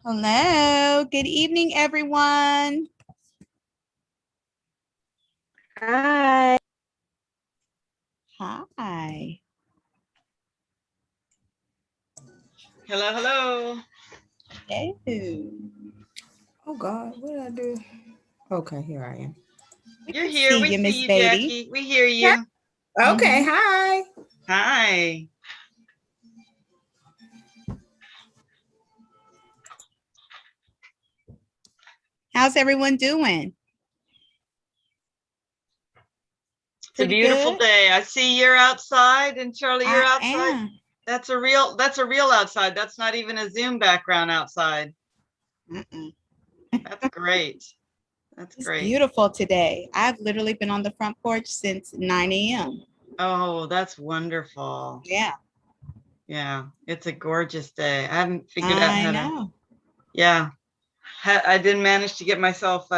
Hello, good evening, everyone. Hi. Hi. Hello, hello. Hello. Oh God, what did I do? Okay, here I am. You're here. We Miss see you, Beatty. Jackie. We hear you. Okay, hi. Hi. How's everyone doing? It's a beautiful day. I see you're outside, and Charlie, you're outside. Am. That's a real outside. That's not even a Zoom background outside. That's great. That's It's great. beautiful today. I've literally been on the front porch since 9 a.m. Oh, that's wonderful. Yeah. Yeah, it's a gorgeous day. I haven't figured out how to. Yeah, I didn't manage to get myself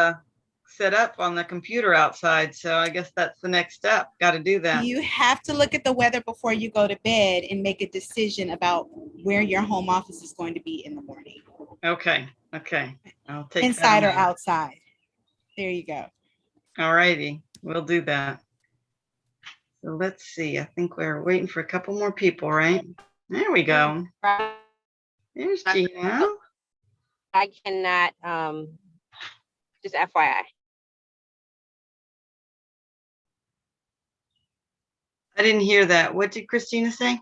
set up on the computer outside, so I guess that's the next step. Got to do that. You have to look at the weather before you go to bed and make a decision about where your home office is going to be in the morning. Okay. I'll take inside or outside. There you go. All righty, we'll do that. So let's see. I think we're waiting for a couple more people, right? There we go. There's Gina. I cannot, just FYI. I didn't hear that. What did Christina say?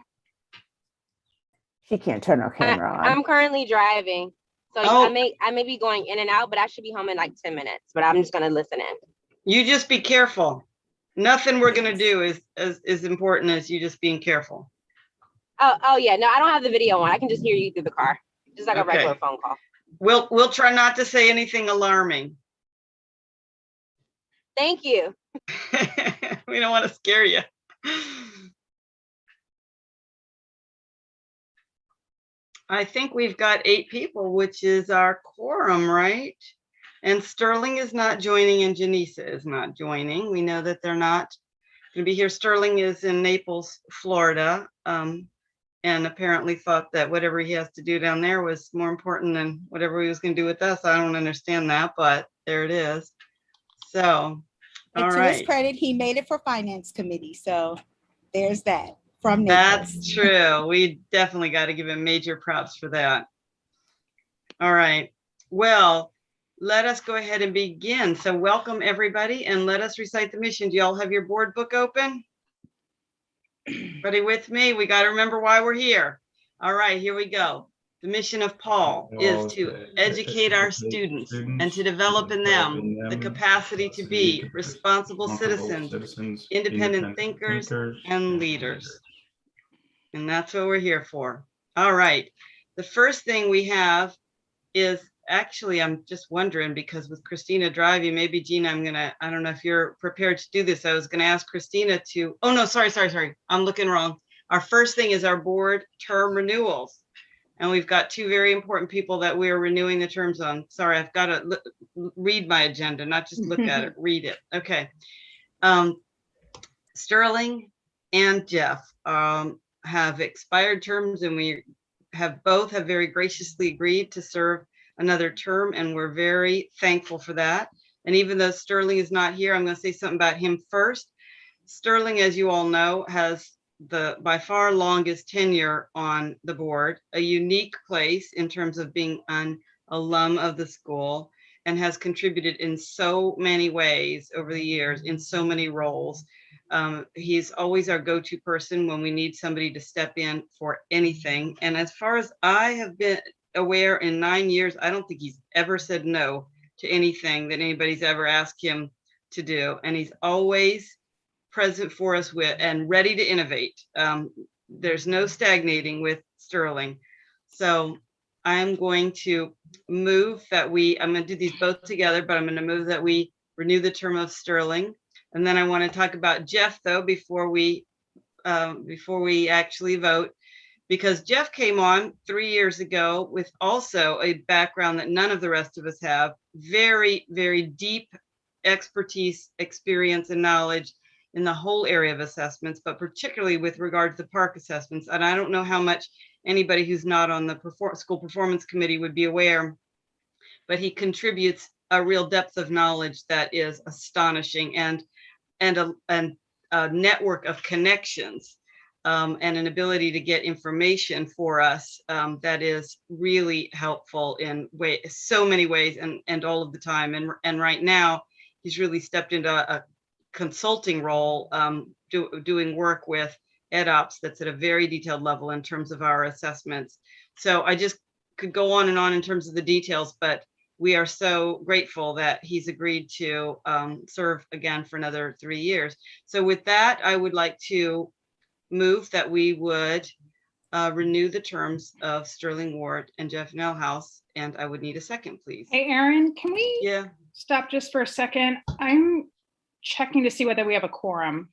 She can't turn her camera on. I'm currently driving, so I may be going in and out, but I should be home in like 10 minutes. But I'm just gonna listen in. You just be careful. Nothing we're gonna do is as important as you just being careful. Oh yeah, no, I don't have the video on. I can just hear you through the car, just like a regular phone call. We'll try not to say anything alarming. Thank you. We don't want to scare you. I think we've got 8 people, which is our quorum, right? And Sterling is not joining and Janisa is not joining. We know that they're not going to be here. Sterling is in Naples, Florida, and apparently thought that whatever he has to do down there was more important than whatever he was going to do with us. I don't understand that, but there it is. So, and to his credit, he made it for Finance Committee. So there's that from Naples. That's true. We definitely got to give him major props for that. All right. Well, let us go ahead and begin. So welcome everybody and let us recite the mission. Do y'all have your board book open? Everybody with me? We got to remember why we're here. All right, here we go. The mission of Paul is to educate our students and to develop in them the capacity to be responsible citizens, independent thinkers, and leaders. And that's what we're here for. All right. The first thing we have is actually, I'm just wondering, because with Christina driving, maybe Gina, I don't know if you're prepared to do this. I was going to ask Christina to, oh no, sorry. I'm looking wrong. Our first thing is our board term renewals. And we've got 2 very important people that we are renewing the terms on. Sorry, I've got to read my agenda, not just look at it, read it. Okay. Sterling and Jeff have expired terms, and we have both very graciously agreed to serve another term, and we're very thankful for that. And even though Sterling is not here, I'm going to say something about him first. Sterling, as you all know, has the by far longest tenure on the board, a unique place in terms of being an alum of the school, and has contributed in so many ways over the years in so many roles. He's always our go-to person when we need somebody to step in for anything. And as far as I have been aware in 9 years, I don't think he's ever said no to anything that anybody's ever asked him to do. And he's always present for us and ready to innovate. There's no stagnating with Sterling. So I'm going to move that I'm going to do these both together, but I'm going to move that we renew the term of Sterling. And then I want to talk about Jeff, though, before we actually vote, because Jeff came on 3 years ago with also a background that none of the rest of us have, very, very deep expertise, experience, and knowledge in the whole area of assessments, but particularly with regard to the park assessments. And I don't know how much anybody who's not on the school performance committee would be aware. But he contributes a real depth of knowledge that is astonishing, and a network of connections, and an ability to get information for us that is really helpful in so many ways, and all of the time. And right now, he's really stepped into a consulting role, doing work with EdOps that's at a very detailed level in terms of our assessments. So I just could go on and on in terms of the details, but we are so grateful that he's agreed to serve again for another 3 years. So with that, I would like to move that we would renew the terms of Sterling Ward and Jeff Nelhouse, and I would need a second, please. Hey, Erin, can we Yeah, stop just for a second? I'm checking to see whether we have a quorum.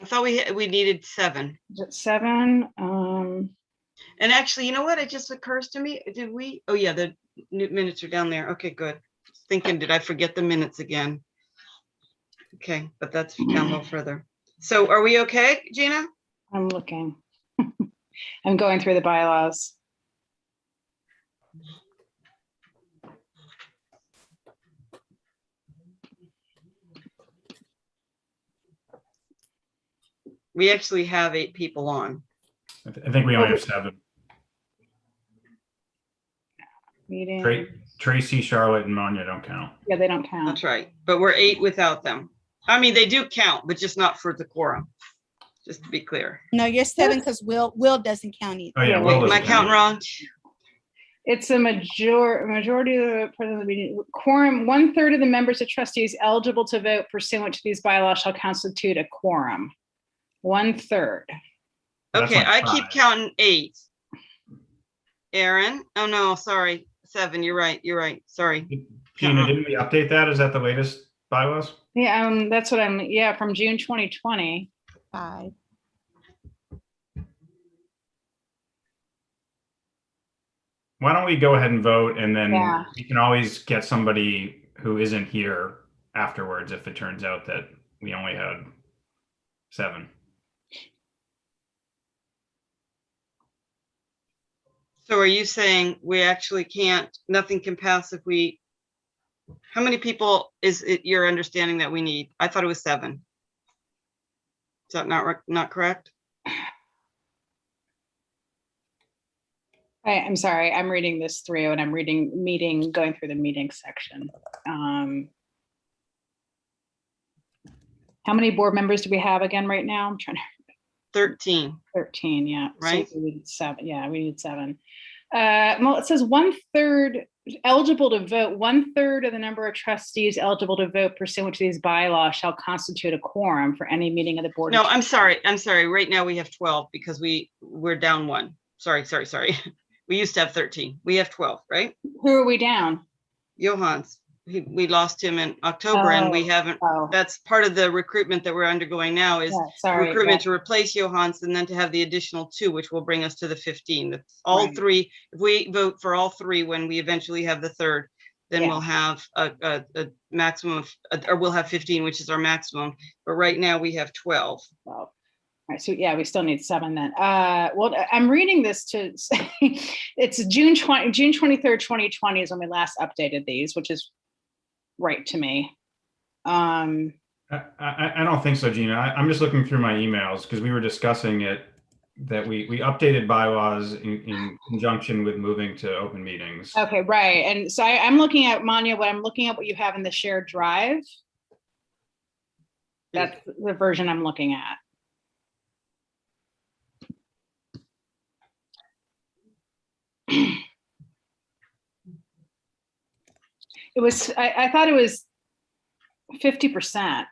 I thought we needed 7. Is it 7? And actually, you know what? It just occurs to me, did we? Oh yeah, the minutes are down there. Okay, good. Thinking, did I forget the minutes again? Okay, but that's down a little further. So are we okay, Gina? I'm looking. I'm going through the bylaws. We actually have 8 people on. I think we only have 7. Meeting. Tracy, Charlotte, and Manya don't count. Yeah, they don't count. That's right. But we're 8 without them. I mean, they do count, but just not for the quorum. Just to be clear. No, you're 7 because Will doesn't count either. Oh yeah, Yeah, Will Am I doesn't counting count. wrong? It's a majority of the present of the meeting. Quorum, 1/3 of the members of trustees eligible to vote pursuant to these bylaws shall constitute a quorum. 1/3. That's Okay, like I keep 5. counting 8. Aaron? Oh no, sorry. 7. You're right. You're right. Sorry. Gina, didn't we update that? Is that the latest bylaws? Yeah, that's what yeah, from June 2020. 5. Why don't we go ahead and vote, and then Yeah. we can always get somebody who isn't here afterwards if it turns out that we only had 7. So are you saying we actually can't, nothing can pass if we, how many people is it your understanding that we need? I thought it was 7. Is that not correct? I'm sorry, I'm reading this through and I'm reading going through the meeting section. How many board members do we have again right now? I'm trying to 13. 13, yeah. Right. So we need 7. Yeah, we need 7. Well, it says 1/3 eligible to vote. 1/3 of the number of trustees eligible to vote pursuant to these bylaws shall constitute a quorum for any meeting of the board. No, I'm sorry. I'm sorry. Right now we have 12 because we're down 1. Sorry. We used to have 13. We have 12, right? Who are we down? Johans. We lost him in October and we haven't, Oh, that's part of the recruitment that we're undergoing now is yeah, sorry. recruitment to replace Johans and then to have the additional 2, which will bring us to the 15. That's all Right. 3. If we vote for all 3 when we eventually have the 3rd, then Yeah. we'll have a maximum of, or we'll have 15, which is our maximum. But right now we have 12. Well, all right, so yeah, we still need 7 then. Well, I'm reading this to say it's June 23rd, 2020 is when we last updated these, which is right to me. I don't think so, Gina. I'm just looking through my emails because we were discussing it, that we updated bylaws in conjunction with moving to open meetings. Okay, right. And so I'm looking at, Manya, what you have in the shared drive. That's the version I'm looking at. It was, I thought it was 50%.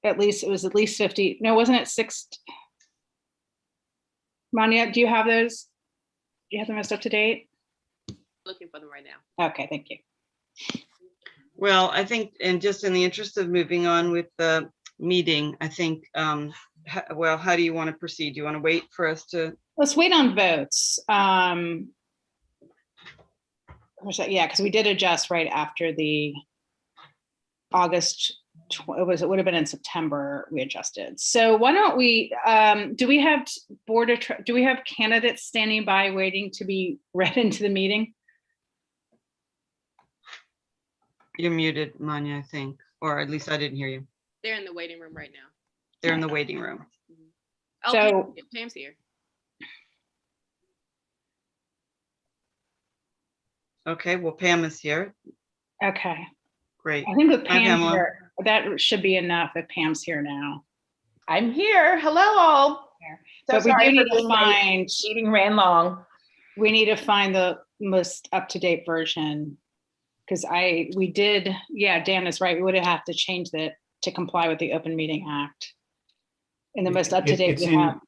At least, it was at least 50. No, wasn't it 6? Manya, do you have those? Do you have them most up to date? Looking for them right now. Okay, thank you. Well, I think, and just in the interest of moving on with the meeting, I think, well, how do you want to proceed? Do you want to wait for us to? Let's wait on votes. Yeah, because we did adjust right after the August it would have been in September we adjusted. So why don't we, do we have do we have candidates standing by waiting to be read into the meeting? You're muted, Manya, I think, or at least I didn't hear you. They're in the waiting room right now. They're in the waiting room. Oh, So- Pam's here. Okay, well, Pam is here. Okay. Great. I think with Hi, Pam Pamela. here, that should be enough if Pam's here now. I'm here. Hello, all. So But we sorry do for need to being late. find, Meeting ran long. we need to find the most up-to-date version. Because Dan is right, we would have to change that to comply with the Open Meeting Act. And the most up-to-date It's we in- have.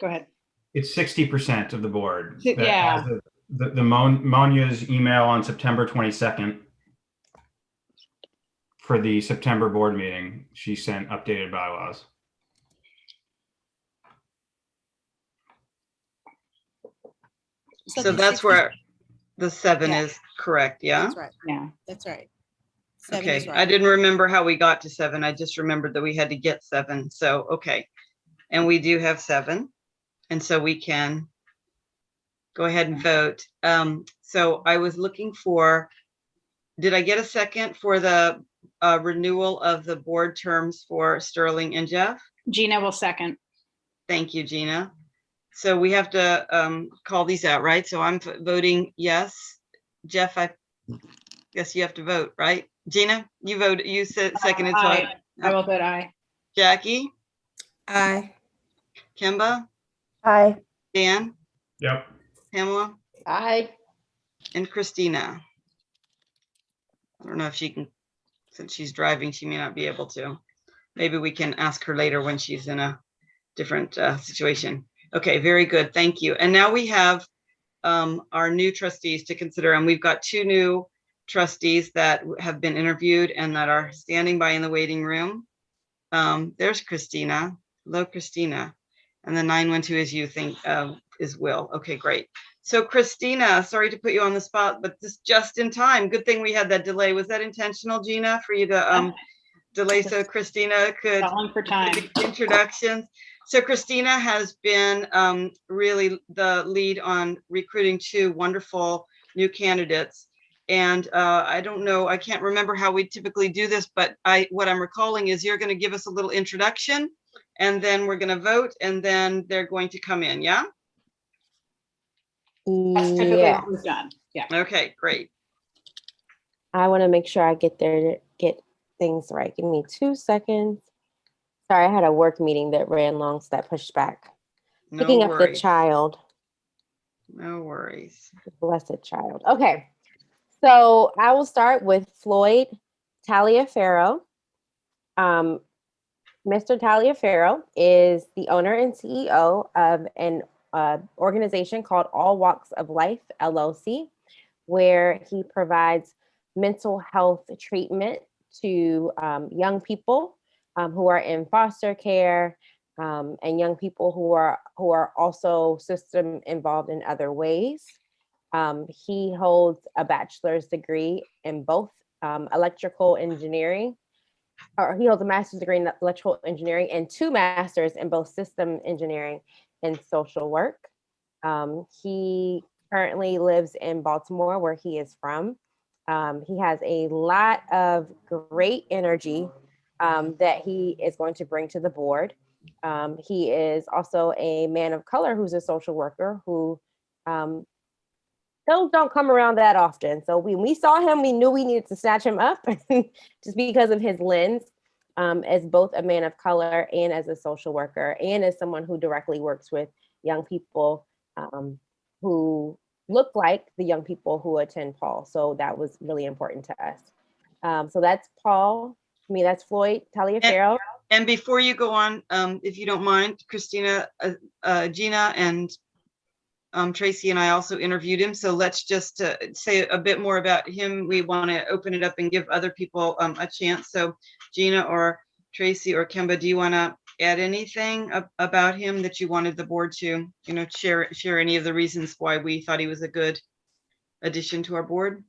Go ahead. It's 60% of the board. Yeah. that has The Monya's email on September 22nd for the September board meeting, she sent updated bylaws. So the that's 60 where the 7 Yeah. is correct, yeah? That's right. Yeah. That's right. 7 Okay, is I right. didn't remember how we got to 7. I just remembered that we had to get 7. So, okay. And we do have 7. And so we can go ahead and vote. So I was looking for, did I get a second for the renewal of the board terms for Sterling and Jeff? Gina will second. Thank you, Gina. So we have to call these out, right? So I'm voting yes. Jeff, I guess you have to vote, right? Gina, you voted, you said seconded, so Aye. I will vote aye. Jackie, Aye. Kimba, Hi. Dan, Yep. Pamela, Hi. and Christina. I don't know if she can, since she's driving, she may not be able to. Maybe we can ask her later when she's in a different situation. Okay, very good. Thank you. And now we have our new trustees to consider, and we've got 2 new trustees that have been interviewed and that are standing by in the waiting room. There's Christina. Hello, Christina. And the 912 is you think is Will. Okay, great. So Christina, sorry to put you on the spot, but this just in time. Good thing we had that delay. Was that intentional, Gina, for you to delay so Christina could Calling for time. introductions? So Christina has been really the lead on recruiting 2 wonderful new candidates. And I don't know, I can't remember how we typically do this, but what I'm recalling is you're going to give us a little introduction, and then we're going to vote, and then they're going to come in, yeah? That's typically Yeah, what we've done. Yeah. Okay, great. I want to make sure I get things right. Give me 2 seconds. Sorry, I had a work meeting that ran long, so that pushed back. No Picking up the worries. child. No worries. Blessed child. Okay. So I will start with Floyd Taliaferro. Mr. Taliaferro is the owner and CEO of an organization called All Walks of Life, LLC, where he provides mental health treatment to young people who are in foster care and young people who are also system involved in other ways. He holds a bachelor's degree in both electrical engineering, or he holds a master's degree in electrical engineering and 2 masters in both system engineering and social work. He currently lives in Baltimore, where he is from. He has a lot of great energy that he is going to bring to the board. He is also a man of color who's a social worker who those don't come around that often. So when we saw him, we knew we needed to snatch him up just because of his lens as both a man of color and as a social worker and as someone who directly works with young people who look like the young people who attend Paul. So that was really important to us. So that's that's Floyd Taliaferro. And before you go on, if you don't mind, Christina, Gina and Tracy and I also interviewed him. So let's just say a bit more about him. We want to open it up and give other people a chance. So Gina or Tracy or Kemba, do you want to add anything about him that you wanted the board to, share any of the reasons why we thought he was a good addition to our board?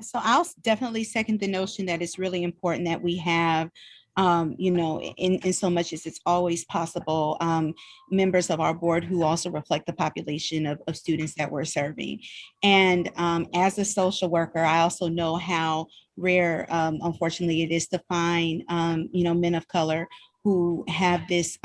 So I'll definitely second the notion that it's really important that we have, in so much as it's always possible, members of our board who also reflect the population of students that we're serving. And as a social worker, I also know how rare, unfortunately, it is to find, men of color who have this,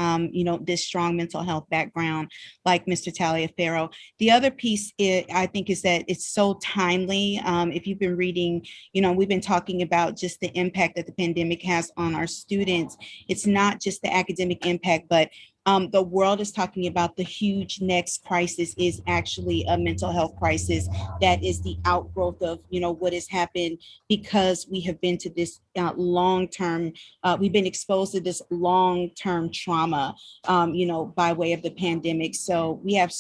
this strong mental health background, like Mr. Taliaferro. The other piece, I think, is that it's so timely. If you've been reading, we've been talking about just the impact that the pandemic has on our students. It's not just the academic impact, but the world is talking about the huge next crisis is actually a mental health crisis that is the outgrowth of, what has happened because we have been to this long-term, we've been exposed to this long-term trauma, by way of the pandemic. So we have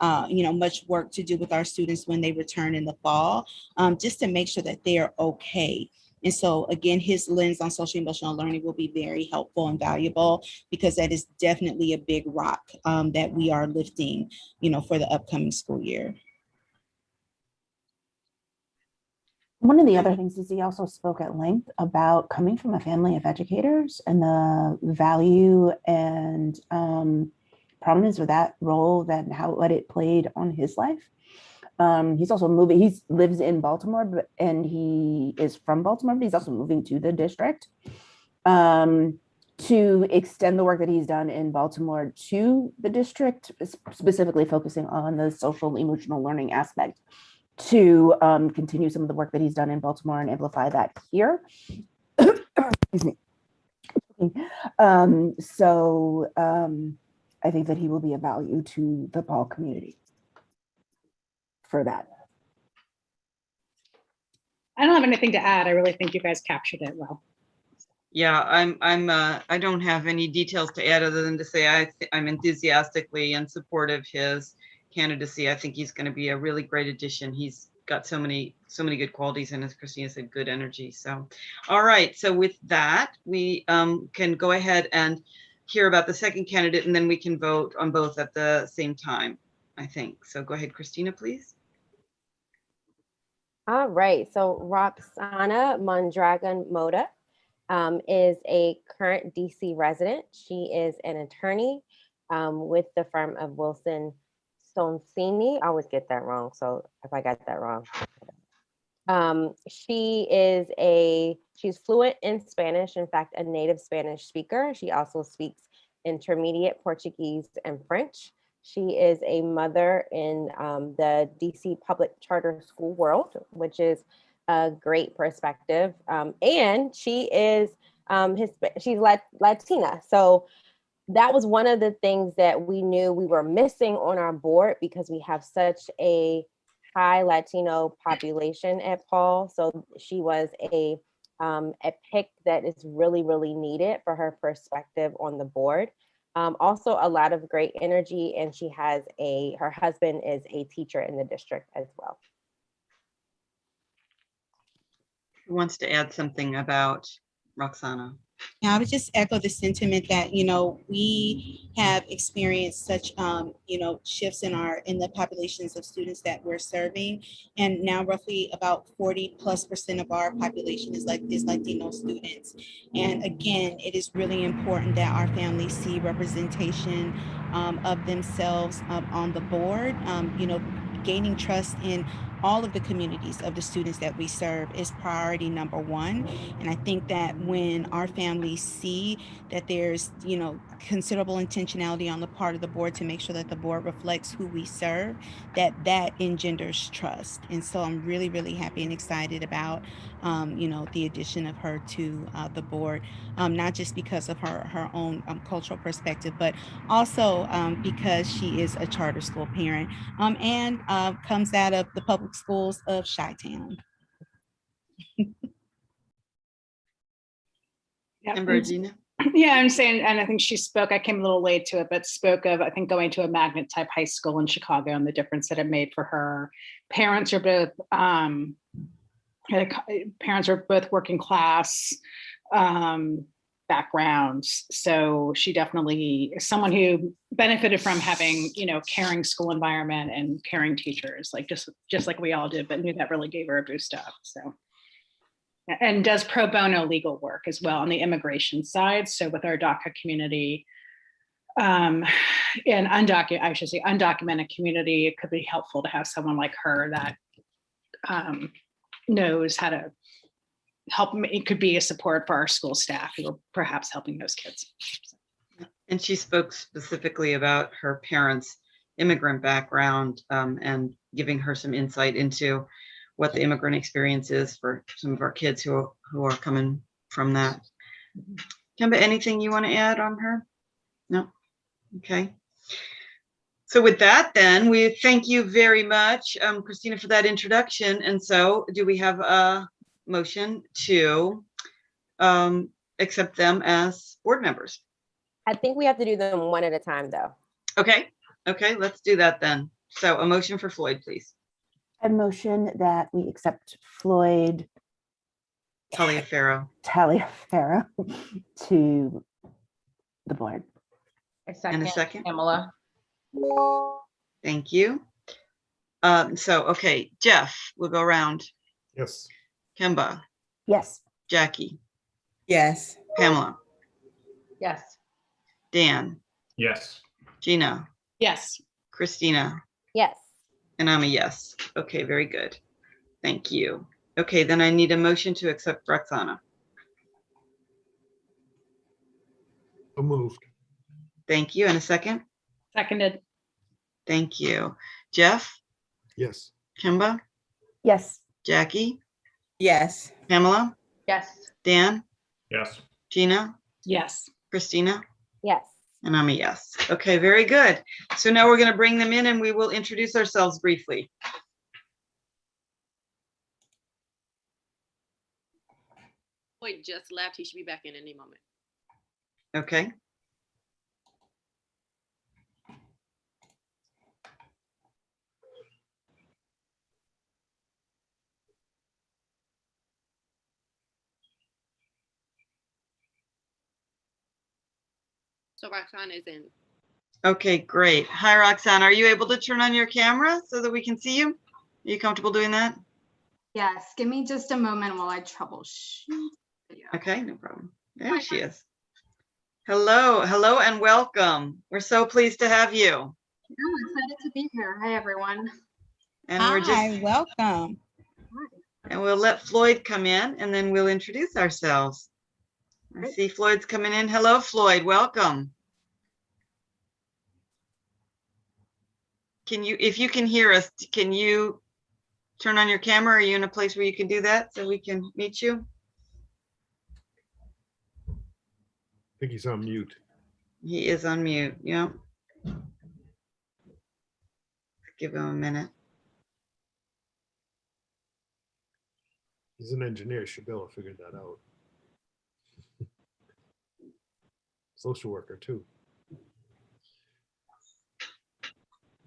much work to do with our students when they return in the fall, just to make sure that they are okay. And so again, his lens on social emotional learning will be very helpful and valuable, because that is definitely a big rock that we are lifting, for the upcoming school year. One of the other things is he also spoke at length about coming from a family of educators and the value and prominence of that role, what it played on his life. He's also moving, he lives in Baltimore, and he is from Baltimore, but he's also moving to the district to extend the work that he's done in Baltimore to the district, specifically focusing on the social emotional learning aspect, to continue some of the work that he's done in Baltimore and amplify that here. Excuse me. I think that he will be of value to the Paul community for that. I don't have anything to add. I really think you guys captured it well. Yeah, I don't have any details to add other than to say I'm enthusiastically in support of his candidacy. I think he's going to be a really great addition. He's got so many good qualities, and as Christina said, good energy. So, all right. So with that, we can go ahead and hear about the second candidate, and then we can vote on both at the same time, I think. So go ahead, Christina, please. All right, so Roxana Mondragon Moda is a current DC resident. She is an attorney with the firm of Wilson Stoncini. I always get that wrong, so if I got that wrong. She's fluent in Spanish, in fact, a native Spanish speaker. She also speaks intermediate Portuguese and French. She is a mother in the DC public charter school world, which is a great perspective. And she is she's Latina. So that was one of the things that we knew we were missing on our board, because we have such a high Latino population at Paul. So she was a pick that is really, really needed for her perspective on the board. Also a lot of great energy, and she has her husband is a teacher in the district as well. Who wants to add something about Roxana? Yeah, I would just echo the sentiment that, we have experienced such, shifts in the populations of students that we're serving. And now roughly about 40+% of our population is Latino students. And again, it is really important that our families see representation of themselves on the board. Gaining trust in all of the communities of the students that we serve is priority number one. And I think that when our families see that there's, considerable intentionality on the part of the board to make sure that the board reflects who we serve, that engenders trust. And so I'm really, really happy and excited about, the addition of her to the board, not just because of her own cultural perspective, but also because she is a charter school parent and comes out of the public schools of Chi-Town. And Virginia? Yeah, I'm saying, and I think she spoke, I came a little late to it, but spoke of, I think, going to a magnet type high school in Chicago and the difference that it made for her. Parents are both working class. backgrounds. So she definitely is someone who benefited from having, caring school environment and caring teachers, like just like we all did, but knew that really gave her a boost up. So, and does pro bono legal work as well on the immigration side. So with our DACA community, and undocumented community, it could be helpful to have someone like her that knows how to help. It could be a support for our school staff who are perhaps helping those kids. And she spoke specifically about her parents' immigrant background, and giving her some insight into what the immigrant experience is for some of our kids who are coming from that. Kemba, anything you want to add on her? No? Okay. So with that, then, we thank you very much, Christina, for that introduction. And so do we have a motion to accept them as board members? I think we have to do them one at a time, though. Okay. Okay, let's do that then. So a motion for Floyd, please. A motion that we accept Floyd Taliaferro. Taliaferro to the board. And a second. Pamela. Thank you. So, okay, Jeff, we'll go around. Yes. Kemba, Yes. Jackie, Yes. Pamela, Yes. Dan, Yes. Gina, Yes. Christina, Yes. and I'm a yes. Okay, very good. Thank you. Okay, then I need a motion to accept Roxana. So moved. Thank you. And a second? Seconded. Thank you. Jeff, Yes. Kemba, Yes. Jackie, Yes. Pamela, Yes. Dan, Yes. Gina, Yes. Christina, Yes. and I'm a yes. Okay, very good. So now we're going to bring them in and we will introduce ourselves briefly. Floyd just left. He should be back in any moment. Okay. So Roxana is in. Okay, great. Hi, Roxanne. Are you able to turn on your camera so that we can see you? Are you comfortable doing that? Yes, give me just a moment while I troubleshoot. Okay, no problem. There she is. Hello, hello, and welcome. We're so pleased to have you. I'm excited to be here. Hi, everyone. And we're Hi, just, welcome. and we'll let Floyd come in and then we'll introduce ourselves. I see Floyd's coming in. Hello, Floyd, welcome. Can you, if you can hear us, can you turn on your camera? Are you in a place where you can do that so we can meet you? I think he's on mute. He is on mute, yeah. Give him a minute. He's an engineer, should be able to figure that out. Social worker too.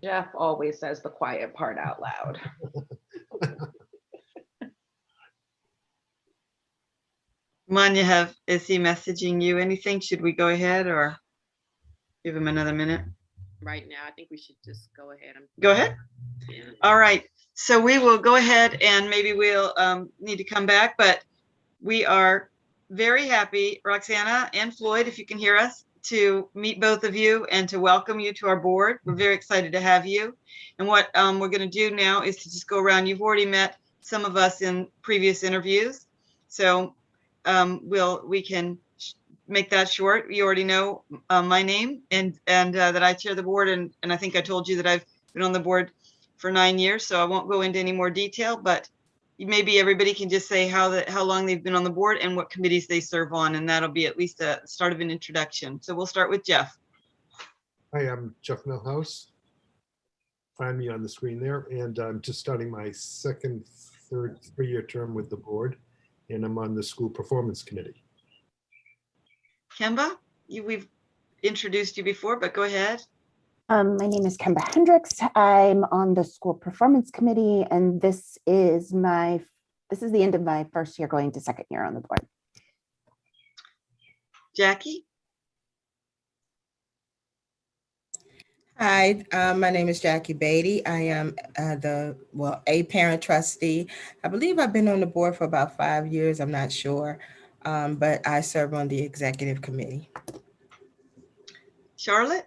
Jeff always says the quiet part out loud. Manya, is he messaging you anything? Should we go ahead or give him another minute? Right now, I think we should just go ahead. Go ahead. Yeah. All right. So we will go ahead and maybe we'll need to come back, but we are very happy, Roxana and Floyd, if you can hear us, to meet both of you and to welcome you to our board. We're very excited to have you. And what we're going to do now is to just go around. You've already met some of us in previous interviews, so we can make that short. You already know my name and that I chair the board, and I think I told you that I've been on the board for 9 years, so I won't go into any more detail, but maybe everybody can just say how long they've been on the board and what committees they serve on, and that'll be at least a start of an introduction. So we'll start with Jeff. Hi, I'm Jeff Millhouse. Find me on the screen there, and I'm just starting my third three-year term with the board, and I'm on the school performance committee. Kemba, we've introduced you before, but go ahead. My name is Kemba Hendricks. I'm on the school performance committee, and this is the end of my first year going to second year on the board. Jackie? Hi, my name is Jackie Beatty. I am a parent trustee. I believe I've been on the board for about 5 years. I'm not sure, but I serve on the executive committee. Charlotte?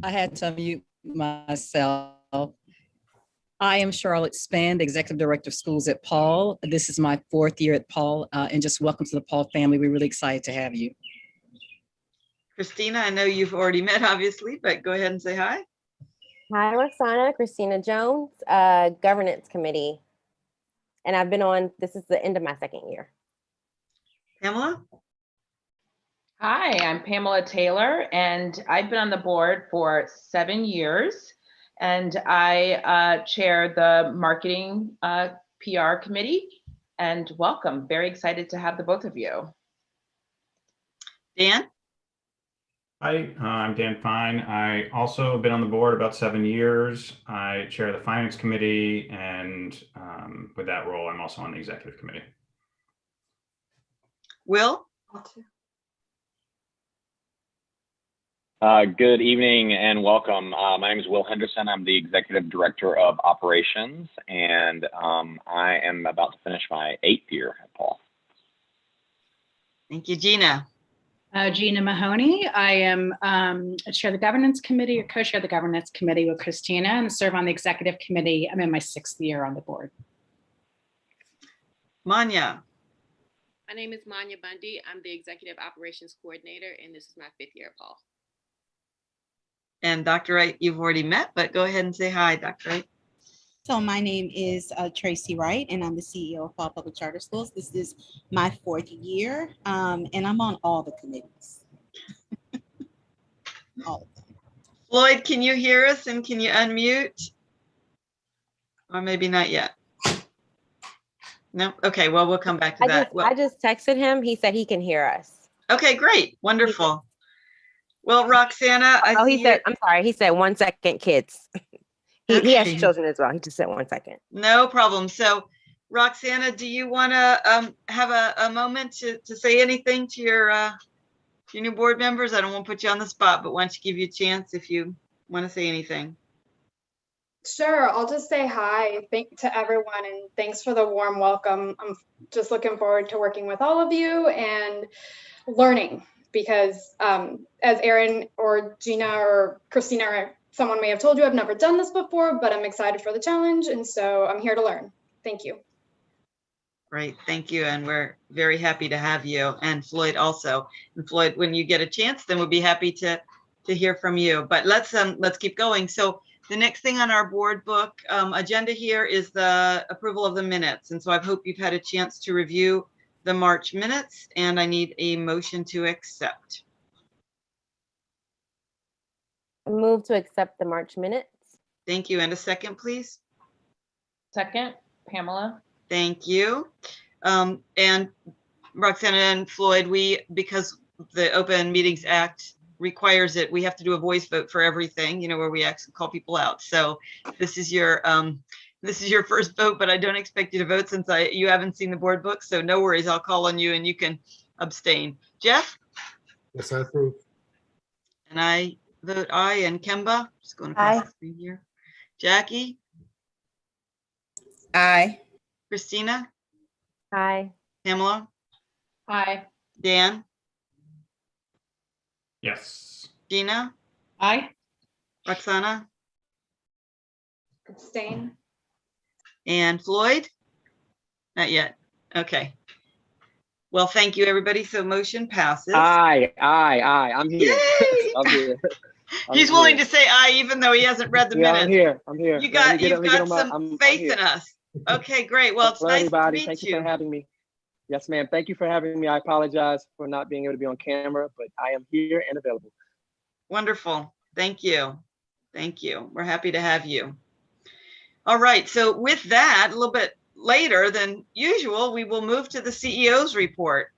I had to unmute myself. I am Charlotte Spann, the Executive Director of Schools at Paul. This is my 4th year at Paul, and just welcome to the Paul family. We're really excited to have you. Christina, I know you've already met, obviously, but go ahead and say hi. Hi, Roxana, Christina Jones, Governance Committee. And I've been on, this is the end of my 2nd year. Pamela? Hi, I'm Pamela Taylor, and I've been on the board for 7 years. And I chair the marketing PR committee. And welcome. Very excited to have the both of you. Dan? Hi, I'm Dan Fine. I also have been on the board about 7 years. I chair the finance committee, and with that role, I'm also on the executive committee. Will? Good evening and welcome. My name is Will Henderson. I'm the Executive Director of Operations, and I am about to finish my 8th year at Paul. Thank you, Gina. Gina Mahoney. I am chair of the governance committee, or co-chair of the governance committee with Christina, and serve on the executive committee. I'm in my 6th year on the board. Manya. My name is Manya Bundy. I'm the executive operations coordinator, and this is my 5th year at Paul. And Dr. Wright, you've already met, but go ahead and say hi, Dr. Wright. So my name is Tracy Wright, and I'm the CEO of Paul Public Charter Schools. This is my 4th year, and I'm on all the committees. All of them. Floyd, can you hear us and can you unmute? Or maybe not yet. No? Okay, well, we'll come back to that. I just texted him. He said he can hear us. Okay, great. Wonderful. Well, Roxana, he said, I'm sorry. He said 1 second, kids. He has children as well. He just said 1 second. No problem. So, Roxana, do you want to have a moment to say anything to your new board members? I don't want to put you on the spot, but why don't you give you a chance if you want to say anything? Sure, I'll just say hi to everyone and thanks for the warm welcome. I'm just looking forward to working with all of you and learning because as Erin or Gina or Christina or someone may have told you, I've never done this before, but I'm excited for the challenge. And so I'm here to learn. Thank you. Great, thank you. And we're very happy to have you, and Floyd also. And Floyd, when you get a chance, then we'll be happy to hear from you. But let's keep going. So the next thing on our board book agenda here is the approval of the minutes. And so I hope you've had a chance to review the March minutes, and I need a motion to accept. Move to accept the March minutes. Thank you. And a second, please. Second, Pamela. Thank you. And Roxana and Floyd, because the Open Meetings Act requires it, we have to do a voice vote for everything, where we actually call people out. So this is your first vote, but I don't expect you to vote since you haven't seen the board book. So no worries, I'll call on you and you can abstain. Jeff? Yes, I approve. And I vote aye. And Kemba? Just going across the screen here. Jackie? Aye. Christina? Aye. Pamela? Aye. Dan? Yes. Gina? Aye. Roxana? Abstain. And Floyd? Not yet. Okay. Well, thank you, everybody. So motion passes. Aye. I'm here. Yay! I'm here. He's willing to say aye, even though he hasn't read the minutes. I'm here. You've got some faith in us. Okay, great. Well, it's nice to meet Thank you. for having me. Yes, ma'am. Thank you for having me. I apologize for not being able to be on camera, but I am here and available. Wonderful. Thank you. Thank you. We're happy to have you. All right. So with that, a little bit later than usual, we will move to the CEO's report.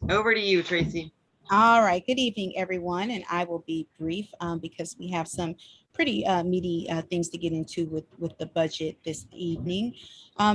Over to you, Tracy. All right. Good evening, everyone. And I will be brief because we have some pretty meaty things to get into with the budget this evening.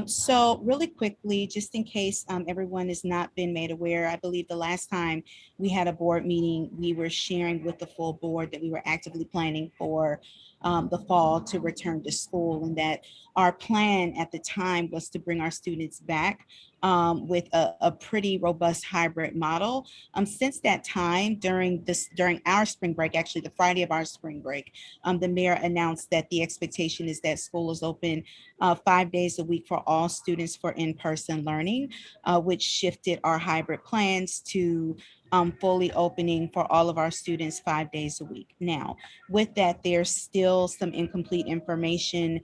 So really quickly, just in case everyone has not been made aware, I believe the last time we had a board meeting, we were sharing with the full board that we were actively planning for the fall to return to school, and that our plan at the time was to bring our students back with a pretty robust hybrid model. Since that time, during our spring break, actually the Friday of our spring break, the mayor announced that the expectation is that school is open 5 days a week for all students for in-person learning, which shifted our hybrid plans to fully opening for all of our students 5 days a week. Now, with that, there's still some incomplete information,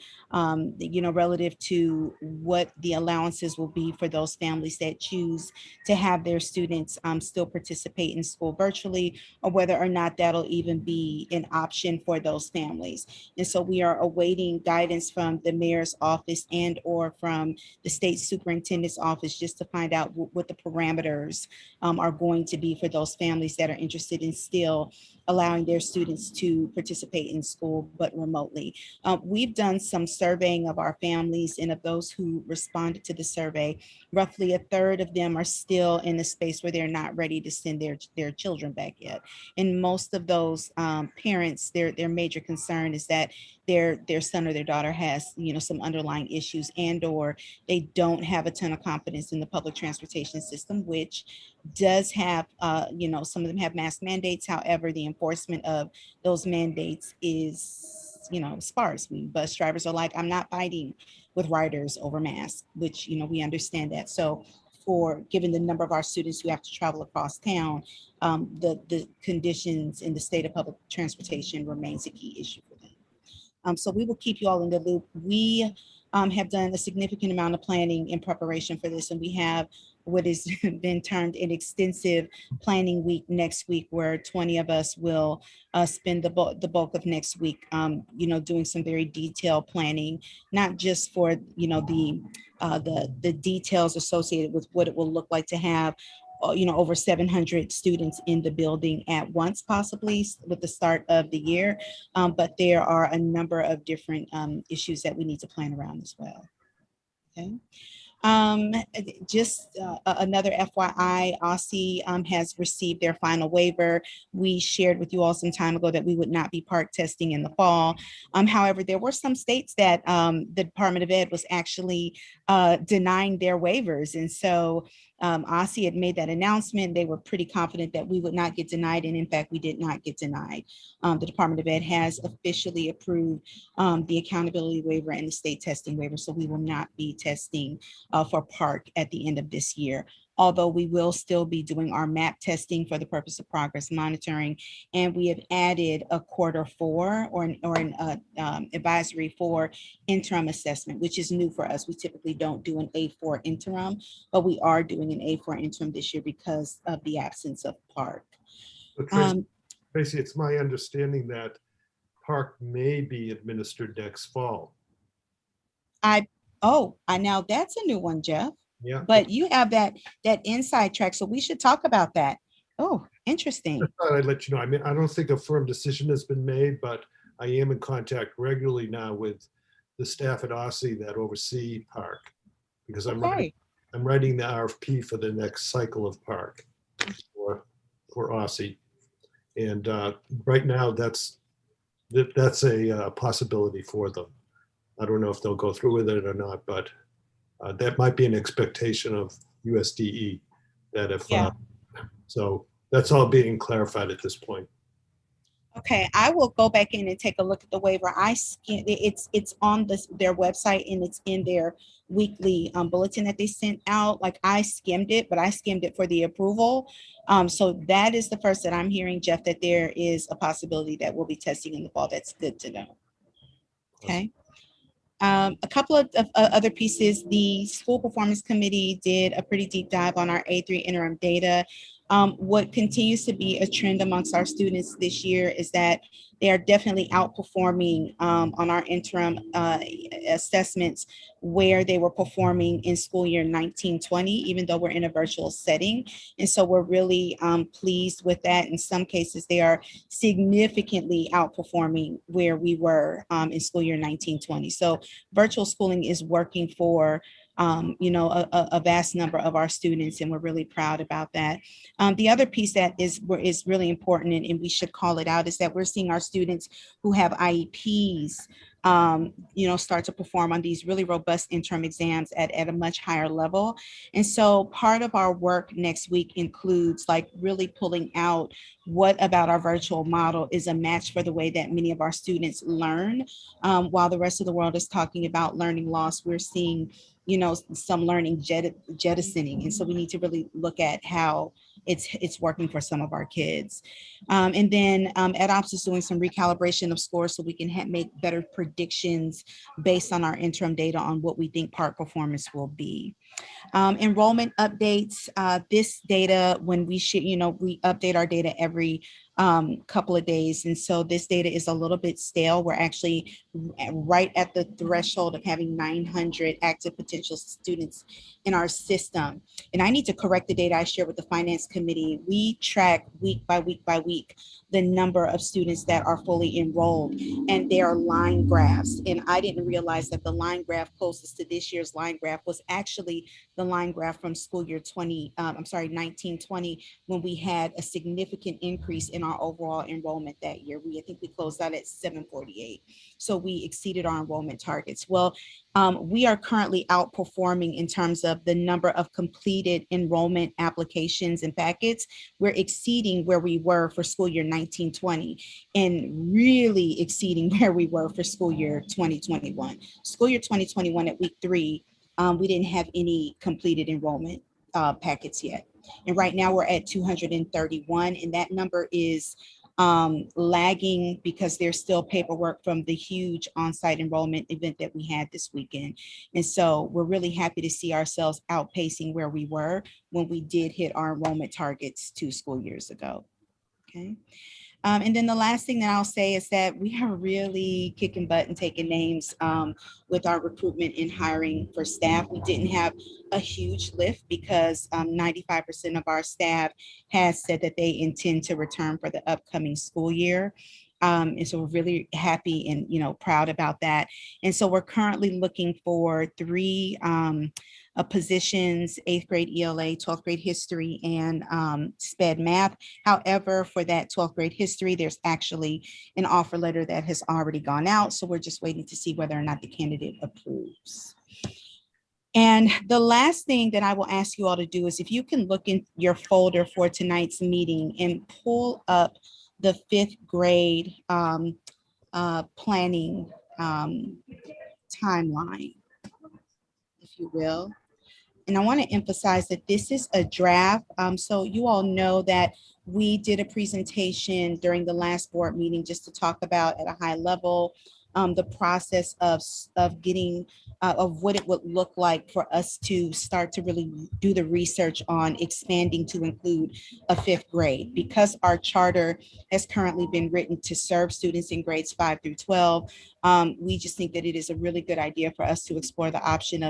relative to what the allowances will be for those families that choose to have their students still participate in school virtually, or whether or not that'll even be an option for those families. And so we are awaiting guidance from the mayor's office and or from the state superintendent's office just to find out what the parameters are going to be for those families that are interested in still allowing their students to participate in school, but remotely. We've done some surveying of our families, and of those who responded to the survey, roughly a third of them are still in a space where they're not ready to send their children back yet. And most of those parents, their major concern is that their son or their daughter has, some underlying issues, and or they don't have a ton of confidence in the public transportation system, which does have, some of them have mask mandates. However, the enforcement of those mandates is, sparse. Bus drivers are like, I'm not fighting with riders over masks, which, we understand that. So given the number of our students who have to travel across town, the conditions in the state of public transportation remains a key issue for them. So we will keep you all in the loop. We have done a significant amount of planning in preparation for this, and we have what has been termed an extensive planning week next week, where 20 of us will spend the bulk of next week, doing some very detailed planning, not just for, the details associated with what it will look like to have over 700 students in the building at once, possibly with the start of the year. But there are a number of different issues that we need to plan around as well. Okay. Just another FYI, Aussie has received their final waiver. We shared with you all some time ago that we would not be park testing in the fall. However, there were some states that the Department of Ed was actually denying their waivers. And so Aussie had made that announcement. They were pretty confident that we would not get denied. And in fact, we did not get denied. The Department of Ed has officially approved the accountability waiver and the state testing waiver. So we will not be testing for park at the end of this year, although we will still be doing our MAP testing for the purpose of progress monitoring. And we have added a quarter 4 or an advisory for interim assessment, which is new for us. We typically don't do an A4 interim, but we are doing an A4 interim this year because of the absence of park. Tracy, it's my understanding that park may be administered next fall. Now that's a new one, Jeff. Yeah. But you have that inside track, so we should talk about that. Oh, interesting. I thought I'd let you know. I mean, I don't think a firm decision has been made, but I am in contact regularly now with the staff at Aussie that oversee park, because I'm writing the RFP for the next cycle of park for Aussie, and right now that's a possibility for them. I don't know if they'll go through with it or not, but that might be an expectation of USDE that if, so that's all being clarified at this point. Okay, I will go back in and take a look at the waiver. I skimmed it. It's on their website, and it's in their weekly bulletin that they sent out. Like, I skimmed it, but I skimmed it for the approval. So that is the first that I'm hearing, Jeff, that there is a possibility that we'll be testing in the fall. That's good to know. Okay. A couple of other pieces. The school performance committee did a pretty deep dive on our A3 interim data. What continues to be a trend amongst our students this year is that they are definitely outperforming on our interim assessments where they were performing in school year 1920, even though we're in a virtual setting. And so we're really pleased with that. In some cases, they are significantly outperforming where we were in school year 1920. So virtual schooling is working for a vast number of our students, and we're really proud about that. The other piece that is really important, and we should call it out, is that we're seeing our students who have IEPs start to perform on these really robust interim exams at a much higher level. And so part of our work next week includes like really pulling out what about our virtual model is a match for the way that many of our students learn. While the rest of the world is talking about learning loss, we're seeing some learning jettisoning. And so we need to really look at how it's working for some of our kids. And then EdOps is doing some recalibration of scores so we can make better predictions based on our interim data on what we think part performance will be. Enrollment updates, this data, when we we update our data every couple of days. And so this data is a little bit stale. We're actually right at the threshold of having 900 active potential students in our system. And I need to correct the data I shared with the finance committee. We track week by week by week the number of students that are fully enrolled, and they are line graphs. And I didn't realize that the line graph closest to this year's line graph was actually the line graph from school year 1920, when we had a significant increase in our overall enrollment that year. I think we closed out at 748. So we exceeded our enrollment targets. Well, we are currently outperforming in terms of the number of completed enrollment applications and packets. We're exceeding where we were for school year 1920 and really exceeding where we were for school year 2021. School year 2021 at week 3, we didn't have any completed enrollment packets yet. And right now we're at 231, and that number is lagging because there's still paperwork from the huge on-site enrollment event that we had this weekend. And so we're really happy to see ourselves outpacing where we were when we did hit our enrollment targets 2 school years ago. Okay. And then the last thing that I'll say is that we are really kicking butt and taking names with our recruitment and hiring for staff. We didn't have a huge lift because 95% of our staff has said that they intend to return for the upcoming school year. And so we're really happy and proud about that. And so we're currently looking for 3 positions: 8th grade ELA, 12th grade history, and SPED math. However, for that 12th grade history, there's actually an offer letter that has already gone out. So we're just waiting to see whether or not the candidate approves. And the last thing that I will ask you all to do is if you can look in your folder for tonight's meeting and pull up the 5th grade planning timeline, if you will. And I want to emphasize that this is a draft. So you all know that we did a presentation during the last board meeting just to talk about at a high level the process of getting of what it would look like for us to start to really do the research on expanding to include a 5th grade. Because our charter has currently been written to serve students in grades 5 through 12, we just think that it is a really good idea for us to explore the option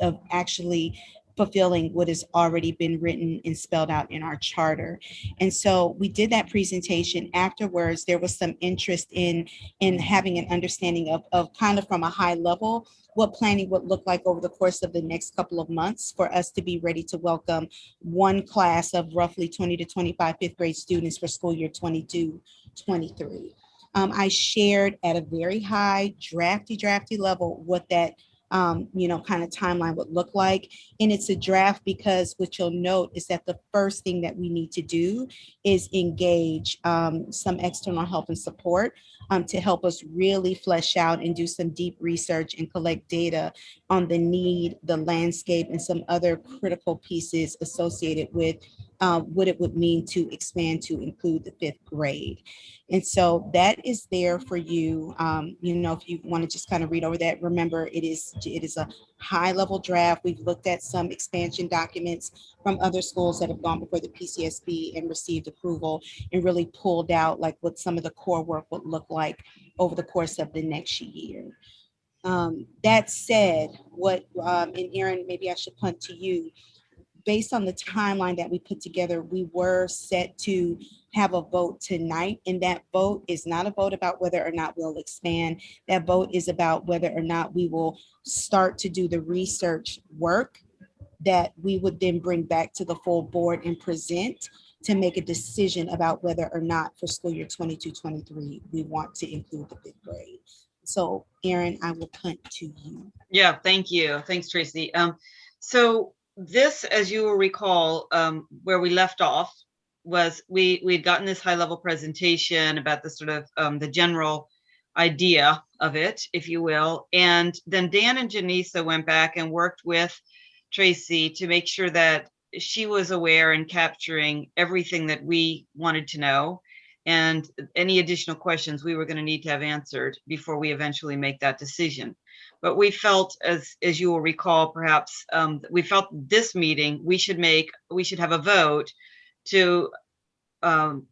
of actually fulfilling what has already been written and spelled out in our charter. And so we did that presentation. Afterwards, there was some interest in having an understanding of kind of from a high level what planning would look like over the course of the next couple of months for us to be ready to welcome one class of roughly 20 to 25 5th grade students for school year 22-23. I shared at a very high drafty level what that kind of timeline would look like. And it's a draft because what you'll note is that the first thing that we need to do is engage some external help and support to help us really flesh out and do some deep research and collect data on the need, the landscape, and some other critical pieces associated with what it would mean to expand to include the 5th grade. And so that is there for you. You know, if you want to just kind of read over that, remember it is a high level draft. We've looked at some expansion documents from other schools that have gone before the PCSB and received approval, and really pulled out like what some of the core work would look like over the course of the next year. That said, and Erin, maybe I should punt to you. Based on the timeline that we put together, we were set to have a vote tonight, and that vote is not a vote about whether or not we'll expand. That vote is about whether or not we will start to do the research work that we would then bring back to the full board and present to make a decision about whether or not for school year 22-23 we want to include the 5th grade. So Erin, I will punt to you. Yeah, thank you. Thanks, Tracy. So this, as you will recall, where we left off was we'd gotten this high level presentation about the sort of the general idea of it, if you will. And then Dan and Janisa went back and worked with Tracy to make sure that she was aware and capturing everything that we wanted to know, and any additional questions we were going to need to have answered before we eventually make that decision. But we felt, as you will recall, perhaps we felt this meeting we should have a vote to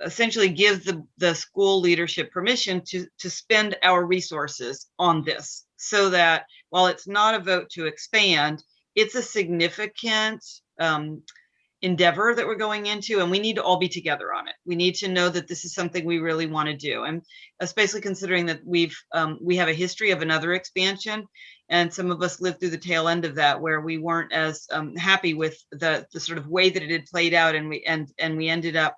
essentially give the school leadership permission to spend our resources on this, so that while it's not a vote to expand, it's a significant endeavor that we're going into, and we need to all be together on it. We need to know that this is something we really want to do, and especially considering that we have a history of another expansion, and some of us lived through the tail end of that, where we weren't as happy with the sort of way that it had played out, and we ended up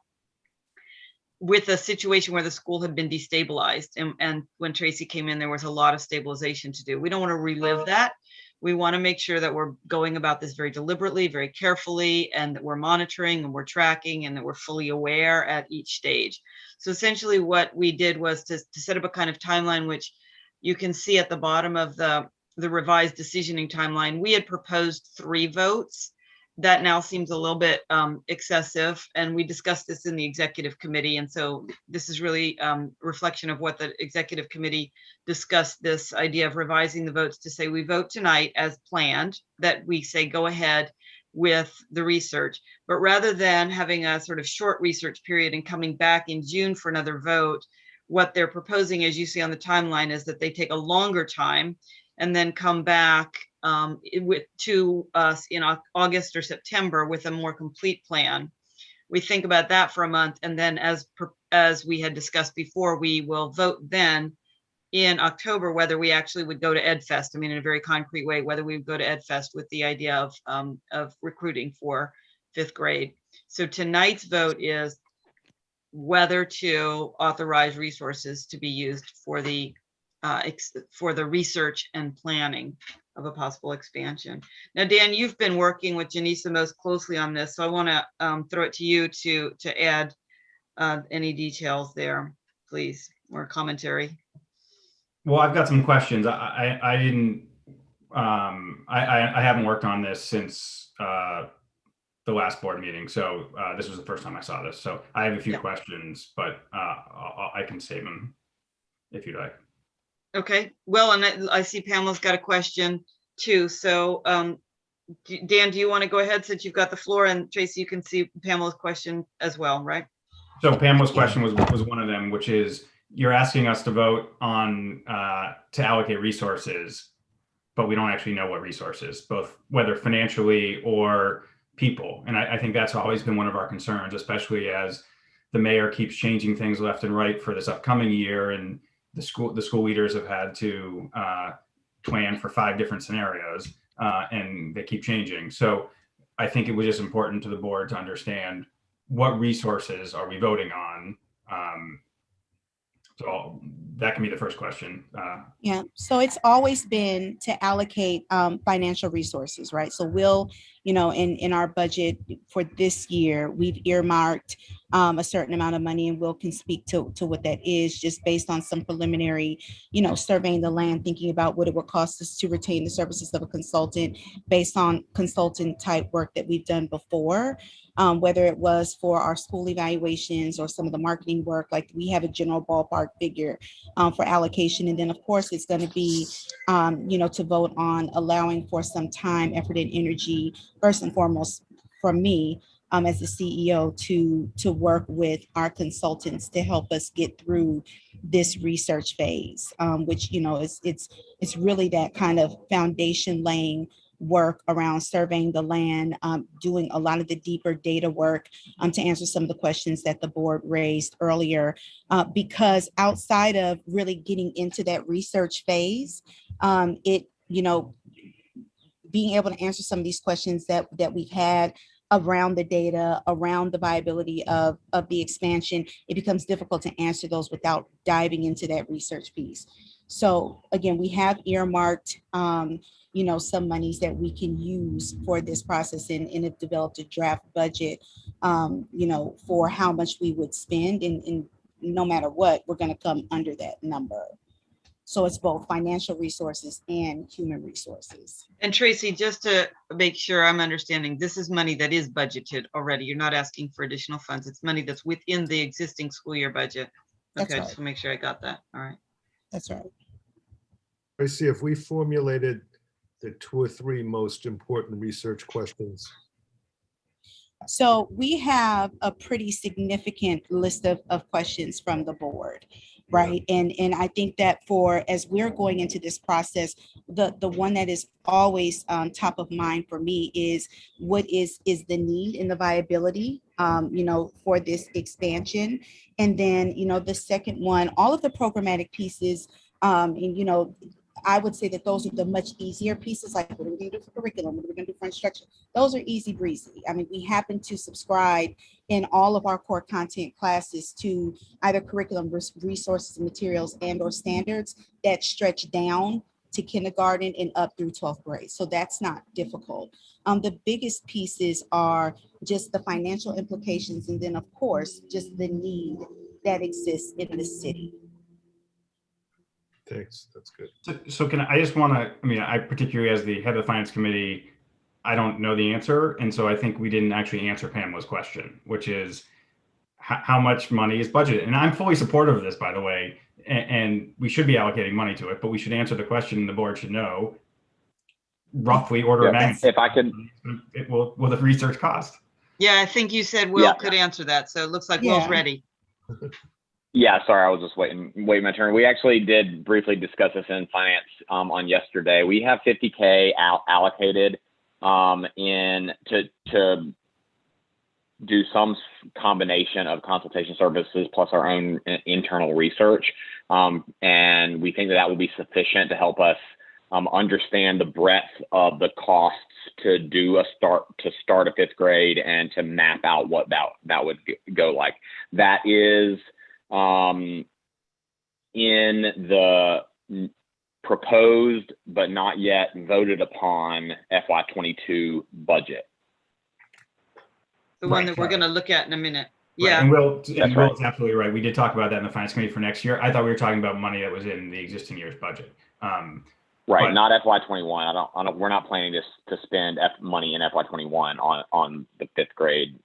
with a situation where the school had been destabilized, and when Tracy came in, there was a lot of stabilization to do. We don't want to relive that. We want to make sure that we're going about this very deliberately, very carefully, and that we're monitoring and we're tracking and that we're fully aware at each stage. So essentially what we did was to set up a kind of timeline, which you can see at the bottom of the revised decisioning timeline. We had proposed 3 votes. That now seems a little bit excessive, and we discussed this in the executive committee. And so this is really reflection of what the executive committee discussed, this idea of revising the votes to say we vote tonight as planned, that we say go ahead with the research, but rather than having a sort of short research period and coming back in June for another vote, what they're proposing, as you see on the timeline, is that they take a longer time and then come back to us in August or September with a more complete plan. We think about that for a month, and then as we had discussed before, we will vote then in October whether we actually would go to EdFest. I mean, in a very concrete way, whether we would go to EdFest with the idea of recruiting for 5th grade. So tonight's vote is whether to authorize resources to be used for the research and planning of a possible expansion. Now, Dan, you've been working with Janisa most closely on this, so I want to throw it to you to add any details there, please, or commentary. Well, I've got some questions. I haven't worked on this since the last board meeting, so this was the first time I saw this. So I have a few questions, but I can save them if you'd like. Okay, well, and I see Pamela's got a question too. So Dan, do you want to go ahead since you've got the floor? And Tracy, you can see Pamela's question as well, right? So Pamela's question was one of them, which is you're asking us to vote on to allocate resources, but we don't actually know what resources, both whether financially or people. And I think that's always been one of our concerns, especially as the mayor keeps changing things left and right for this upcoming year, and the school leaders have had to plan for 5 different scenarios, and they keep changing. So I think it was just important to the board to understand what resources are we voting on. So that can be the first question. Yeah, so it's always been to allocate financial resources, right? So we'll, in our budget for this year, we've earmarked a certain amount of money, and Will can speak to what that is, just based on some preliminary, surveying the land, thinking about what it would cost us to retain the services of a consultant based on consultant type work that we've done before. Whether it was for our school evaluations or some of the marketing work, like we have a general ballpark figure for allocation. And then of course it's going to be, to vote on allowing for some time, effort, and energy, first and foremost for me as the CEO, to work with our consultants to help us get through this research phase, which, it's really that kind of foundation laying work around surveying the land, doing a lot of the deeper data work to answer some of the questions that the board raised earlier, because outside of really getting into that research phase, being able to answer some of these questions that we've had around the data, around the viability of the expansion, it becomes difficult to answer those without diving into that research piece. So again, we have earmarked, some monies that we can use for this process, and have developed a draft budget, for how much we would spend, and no matter what, we're going to come under that number. So it's both financial resources and human resources. And Tracy, just to make sure I'm understanding, this is money that is budgeted already. You're not asking for additional funds. It's money that's within the existing school year budget. That's Okay, right. just to make sure I got that. All right. That's right. Tracy, if we formulated the 2 or 3 most important research questions. So we have a pretty significant list of questions from the board, right? And I think that as we're going into this process, the one that is always top of mind for me is what is the need and the viability, for this expansion. And then, the second one, all of the programmatic pieces, and, I would say that those are the much easier pieces, like what are we going to do for curriculum, what are we going to do for instruction? Those are easy breezy. I mean, we happen to subscribe in all of our core content classes to either curriculum resources and materials and or standards that stretch down to kindergarten and up through 12th grade. So that's not difficult. The biggest pieces are just the financial implications, and then of course, just the need that exists in the city. Thanks, that's good. So I particularly as the head of the finance committee, I don't know the answer. And so I think we didn't actually answer Pamela's question, which is how much money is budgeted? And I'm fully supportive of this, by the way, and we should be allocating money to it, but we should answer the question, the board should know roughly order of magnitude. If I could, will the research cost? Yeah, I think you said Will could answer that. So it looks like Will's ready. Yeah, sorry, I was just waiting my turn. We actually did briefly discuss this in finance on yesterday. We have $50K allocated to do some combination of consultation services plus our own internal research, and we think that will be sufficient to help us understand the breadth of the costs to start a 5th grade and to map out what that would go like. That is in the proposed but not yet voted upon FY22 budget. The one that we're going to look at in a minute. Right. Yeah. And Will's absolutely right. We did talk about that in the finance committee for next year. I thought we were talking about money that was in the existing year's budget. Right, not FY21. We're not planning to spend money in FY21 on the 5th grade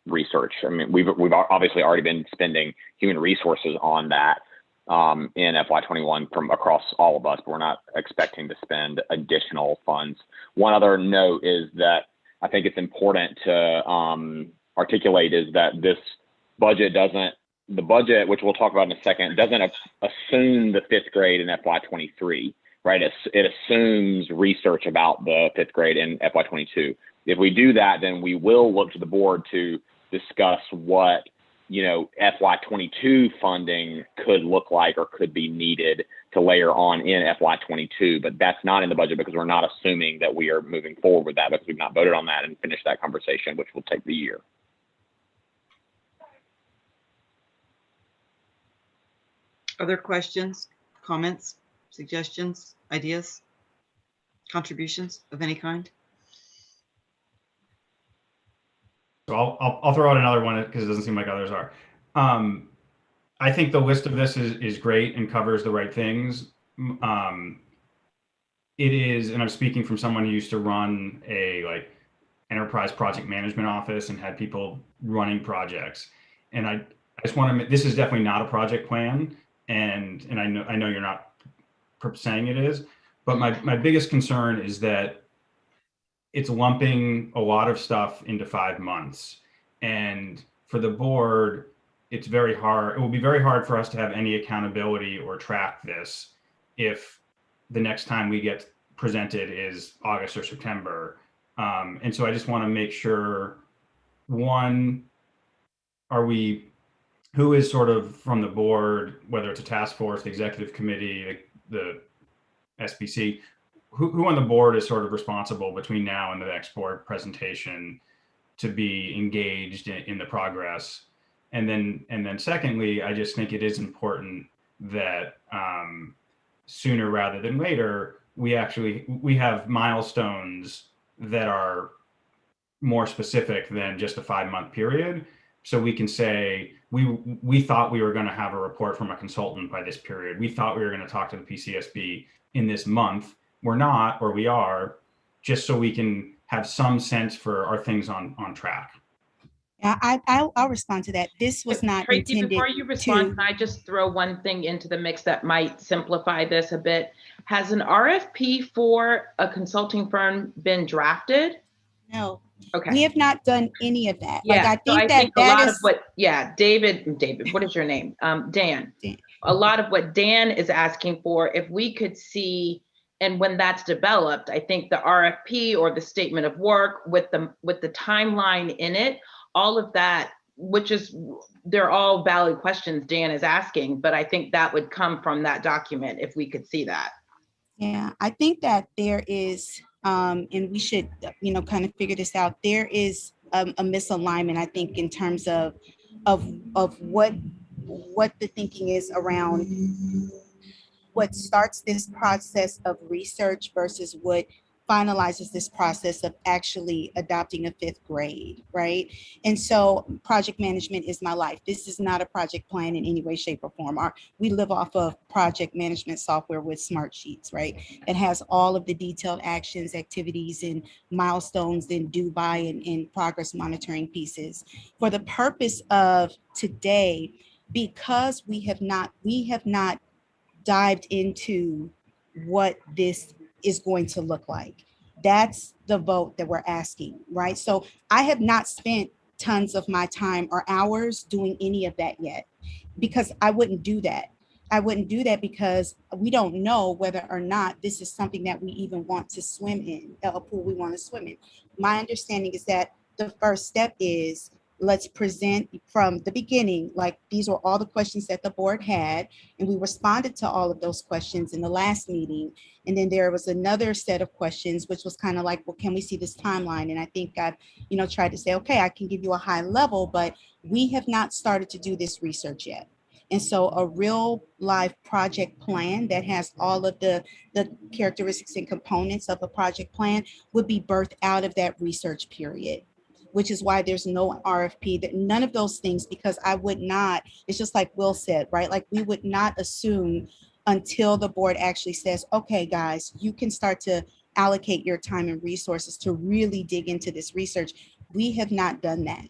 research. I mean, we've obviously already been spending human resources on that in FY21 from across all of us, but we're not expecting to spend additional funds. One other note is that I think it's important to articulate is that this budget the budget, which we'll talk about in a second, doesn't assume the 5th grade in FY23, right? It assumes research about the 5th grade in FY22. If we do that, then we will look to the board to discuss what, FY22 funding could look like or could be needed to layer on in FY22. But that's not in the budget because we're not assuming that we are moving forward with that because we've not voted on that and finished that conversation, which will take the year. Other questions, comments, suggestions, ideas, contributions of any kind? So I'll throw out another one because it doesn't seem like others are. I think the list of this is great and covers the right things. It is, and I'm speaking from someone who used to run a like enterprise project management office and had people running projects. And I just want to, this is definitely not a project plan. And I know you're not saying it is, but my biggest concern is that it's lumping a lot of stuff into 5 months. And for the board, it's very hard. It will be very hard for us to have any accountability or track this if the next time we get presented is August or September. And so I just want to make sure, one, who is sort of from the board, whether it's a task force, the executive committee, the SBC, who on the board is sort of responsible between now and the next board presentation to be engaged in the progress? And then secondly, I just think it is important that sooner rather than later, we have milestones that are more specific than just a 5-month period. So we can say, we thought we were going to have a report from a consultant by this period. We thought we were going to talk to the PCSB in this month. We're not, or we are, just so we can have some sense for are things on track. Yeah, I'll respond to that. This was not Tracy, intended before you respond, to. can I just throw one thing into the mix that might simplify this a bit? Has an RFP for a consulting firm been drafted? No. Okay. We have not done any of that. Yeah, like I think a lot is, of what, yeah, David, what is your name? Dan. A lot of what Dan is asking for, if we could see, and when that's developed, I think the RFP or the statement of work with the timeline in it, all of that, which is, they're all valid questions Dan is asking, but I think that would come from that document if we could see that. Yeah, I think that there is, and we should, kind of figure this out. There is a misalignment, I think, in terms of what the thinking is around what starts this process of research versus what finalizes this process of actually adopting a 5th grade, right? And so project management is my life. This is not a project plan in any way, shape, or form. We live off of project management software with smart sheets, right? It has all of the detailed actions, activities, and milestones, and due by and progress monitoring pieces. For the purpose of today, because we have not dived into what this is going to look like. That's the vote that we're asking, right? So I have not spent tons of my time or hours doing any of that yet, because I wouldn't do that. I wouldn't do that because we don't know whether or not this is something that we even want to swim in, a pool we want to swim in. My understanding is that the first step is, let's present from the beginning, like these were all the questions that the board had, and we responded to all of those questions in the last meeting. And then there was another set of questions, which was kind of like, well, can we see this timeline? And I think I've, tried to say, okay, I can give you a high level, but we have not started to do this research yet. And so a real live project plan that has all of the characteristics and components of a project plan would be birthed out of that research period, which is why there's no RFP, that none of those things, because I would not, it's just like Will said, right? Like we would not assume until the board actually says, okay, guys, you can start to allocate your time and resources to really dig into this research. We have not done that.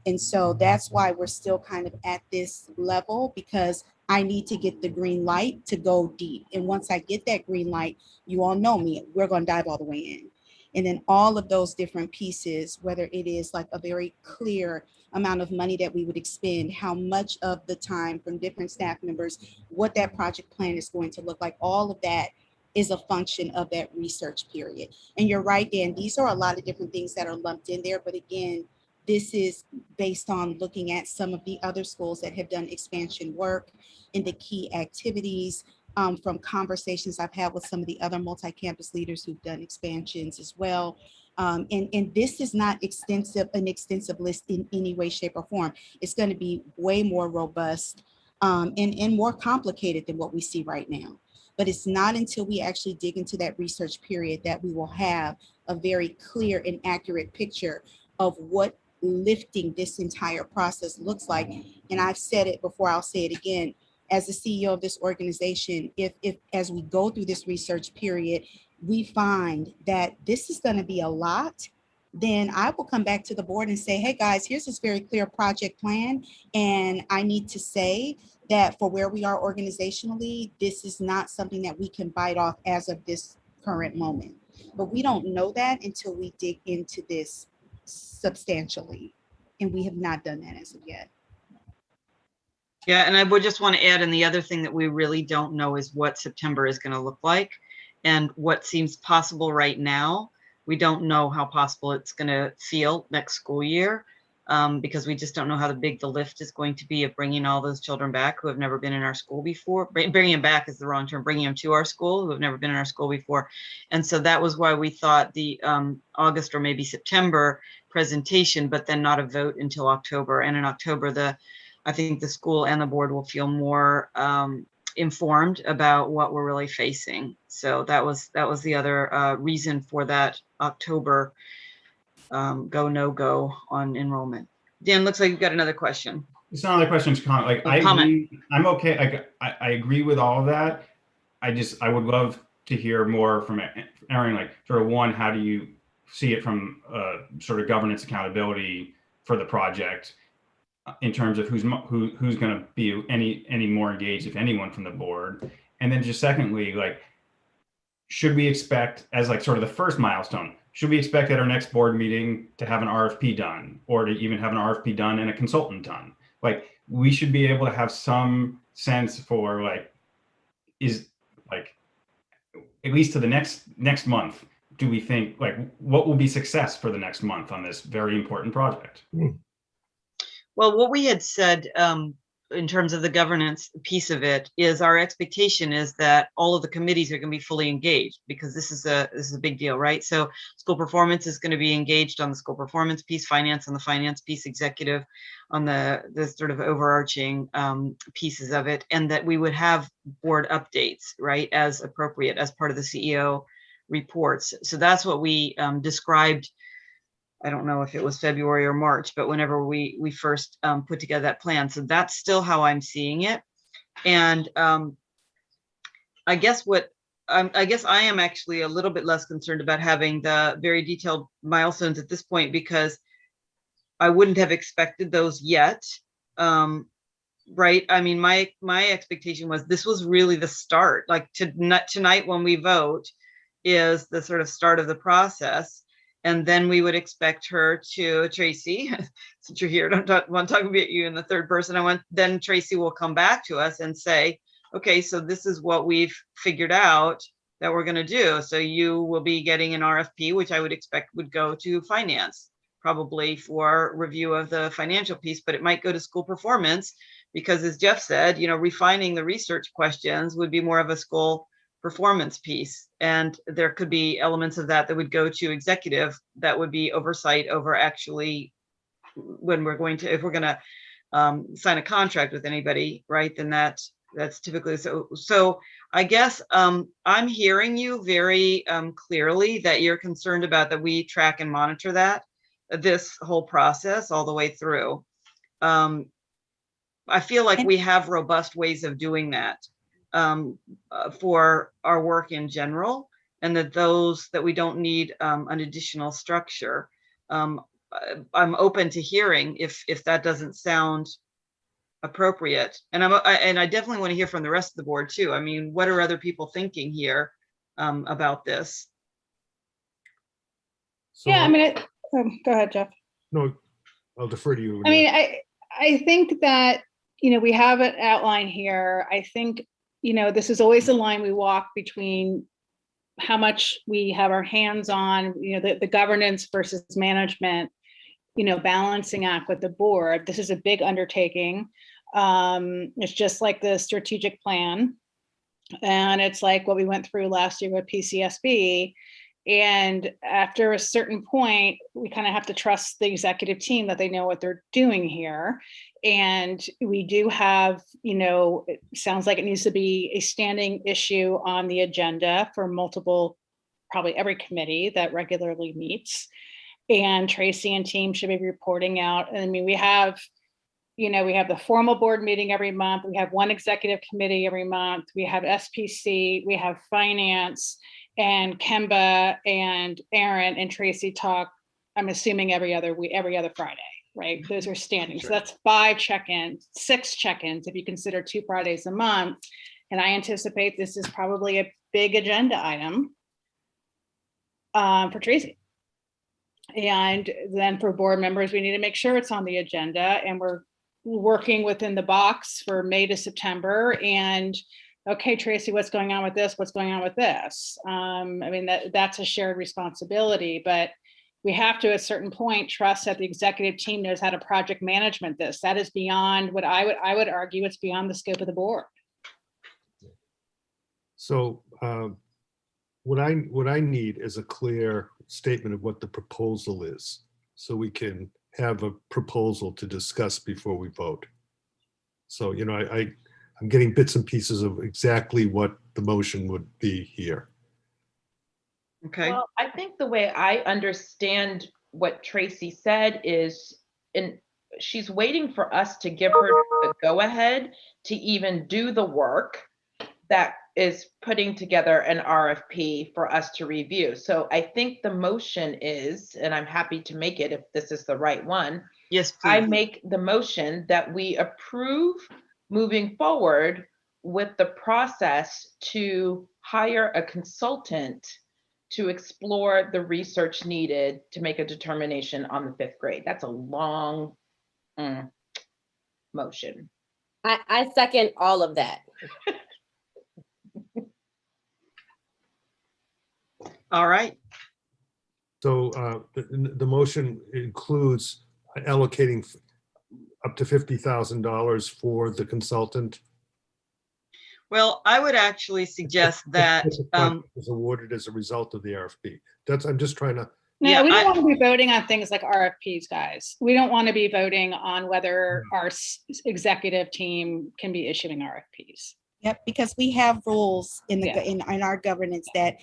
And so that's why we're still kind of at this level, because I need to get the green light to go deep. And once I get that green light, you all know me, we're going to dive all the way in. And then all of those different pieces, whether it is like a very clear amount of money that we would expend, how much of the time from different staff members, what that project plan is going to look like, all of that is a function of that research period. And you're right, Dan, these are a lot of different things that are lumped in there. But again, this is based on looking at some of the other schools that have done expansion work and the key activities, from conversations I've had with some of the other multi-campus leaders who've done expansions as well. And this is not an extensive list in any way, shape, or form. It's going to be way more robust and more complicated than what we see right now. But it's not until we actually dig into that research period that we will have a very clear and accurate picture of what lifting this entire process looks like. And I've said it before, I'll say it again. As the CEO of this organization, if as we go through this research period, we find that this is going to be a lot, then I will come back to the board and say, hey guys, here's this very clear project plan. And I need to say that for where we are organizationally, this is not something that we can bite off as of this current moment. But we don't know that until we dig into this substantially. And we have not done that as of yet. Yeah, and I would just want to add, and the other thing that we really don't know is what September is going to look like, and what seems possible right now. We don't know how possible it's going to feel next school year, because we just don't know how big the lift is going to be of bringing all those children back who have never been in our school before. Bringing them back is the wrong term, bringing them to our school who have never been in our school before. And so that was why we thought the August or maybe September presentation, but then not a vote until October. And in October, I think the school and the board will feel more informed about what we're really facing. So that was the other reason for that October go, no go on enrollment. Dan, looks like you've got another question. It's not another question, it's comment. Like, I agree, I'm okay. I agree with all of that. I would love to hear more from Erin, like sort of one, how do you see it from sort of governance accountability for the project in terms of who's going to be any more engaged, if anyone, from the board? And then just secondly, like, should we expect, as like sort of the first milestone, should we expect at our next board meeting to have an RFP done, or to even have an RFP done and a consultant done? Like, we should be able to have some sense for like, is like, at least to the next month, do we think, like, what will be success for the next month on this very important project? Well, what we had said in terms of the governance piece of it is our expectation is that all of the committees are going to be fully engaged, because this is a big deal, right? So school performance is going to be engaged on the school performance piece, finance on the finance piece, executive on the sort of overarching pieces of it, and that we would have board updates, right, as appropriate, as part of the CEO reports. So that's what we described. I don't know if it was February or March, but whenever we first put together that plan. So that's still how I'm seeing it. And I guess I am actually a little bit less concerned about having the very detailed milestones at this point, because I wouldn't have expected those yet. Right. I mean, my expectation was this was really the start. Like tonight when we vote is the sort of start of the process. And then we would expect her to, Tracy, since you're here, don't want to talk about you in the third person. Then Tracy will come back to us and say, okay, so this is what we've figured out that we're going to do. So you will be getting an RFP, which I would expect would go to finance, probably for review of the financial piece, but it might go to school performance, because as Jeff said, refining the research questions would be more of a school performance piece. And there could be elements of that would go to executive, that would be oversight over actually when if we're going to sign a contract with anybody, right? Then that's typically so I guess I'm hearing you very clearly that you're concerned about that we track and monitor this whole process all the way through. I feel like we have robust ways of doing that for our work in general, and that we don't need an additional structure. I'm open to hearing if that doesn't sound appropriate, and I definitely want to hear from the rest of the board too. I mean, what are other people thinking here about this? So, yeah, I mean, go ahead, Jeff. No, I'll defer to you. I mean, I think that, we have an outline here. I think, this is always the line we walk between how much we have our hands on, the governance versus management, balancing act with the board. This is a big undertaking. It's just like the strategic plan. And it's like what we went through last year with PCSB. And after a certain point, we kind of have to trust the executive team that they know what they're doing here. And we do have, it sounds like it needs to be a standing issue on the agenda for multiple, probably every committee that regularly meets. And Tracy and team should be reporting out. I mean, we have the formal board meeting every month. We have one executive committee every month. We have SPC, we have finance, and Kemba and Aaron and Tracy talk, I'm assuming every other Friday, right? Those are standing. So that's 5 check-ins, 6 check-ins if you consider 2 Fridays a month. And I anticipate this is probably a big agenda item for Tracy. And then for board members, we need to make sure it's on the agenda, and we're working within the box for May to September. And okay, Tracy, what's going on with this? What's going on with this? I mean, that's a shared responsibility, but we have to, at a certain point, trust that the executive team knows how to project management this. That is beyond what I would argue, it's beyond the scope of the board. So what I need is a clear statement of what the proposal is, so we can have a proposal to discuss before we vote. So, I'm getting bits and pieces of exactly what the motion would be here. Okay. Well, I think the way I understand what Tracy said is, she's waiting for us to give her the go-ahead to even do the work that is putting together an RFP for us to review. So I think the motion is, and I'm happy to make it if this is the right one. Yes, please. I make the motion that we approve moving forward with the process to hire a consultant to explore the research needed to make a determination on the 5th grade. That's a long motion. I second all of that. All right. So the motion includes allocating up to $50,000 for the consultant. Well, I would actually suggest that was awarded as a result of the RFP. I'm just trying to. No, we don't want to be voting on things like RFPs, guys. We don't want to be voting on whether our executive team can be issuing RFPs. Yep, because we have rules in our governance that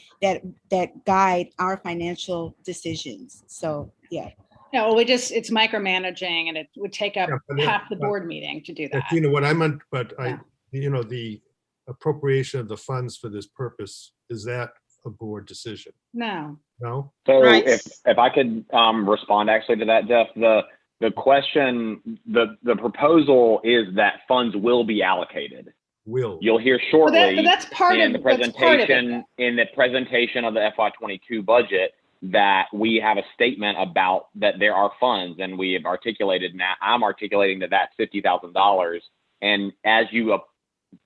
guide our financial decisions. So yeah. No, it's micromanaging, and it would take up half the board meeting to do that. What I meant, the appropriation of the funds for this purpose, is that a board decision? No. No. So if I could respond actually to that, Jeff, the question, the proposal is that funds will be allocated. You'll hear shortly that's part in of the presentation of the FY22 budget that we have a statement about that there are funds, and we have articulated now. I'm articulating that that's $50,000, and as you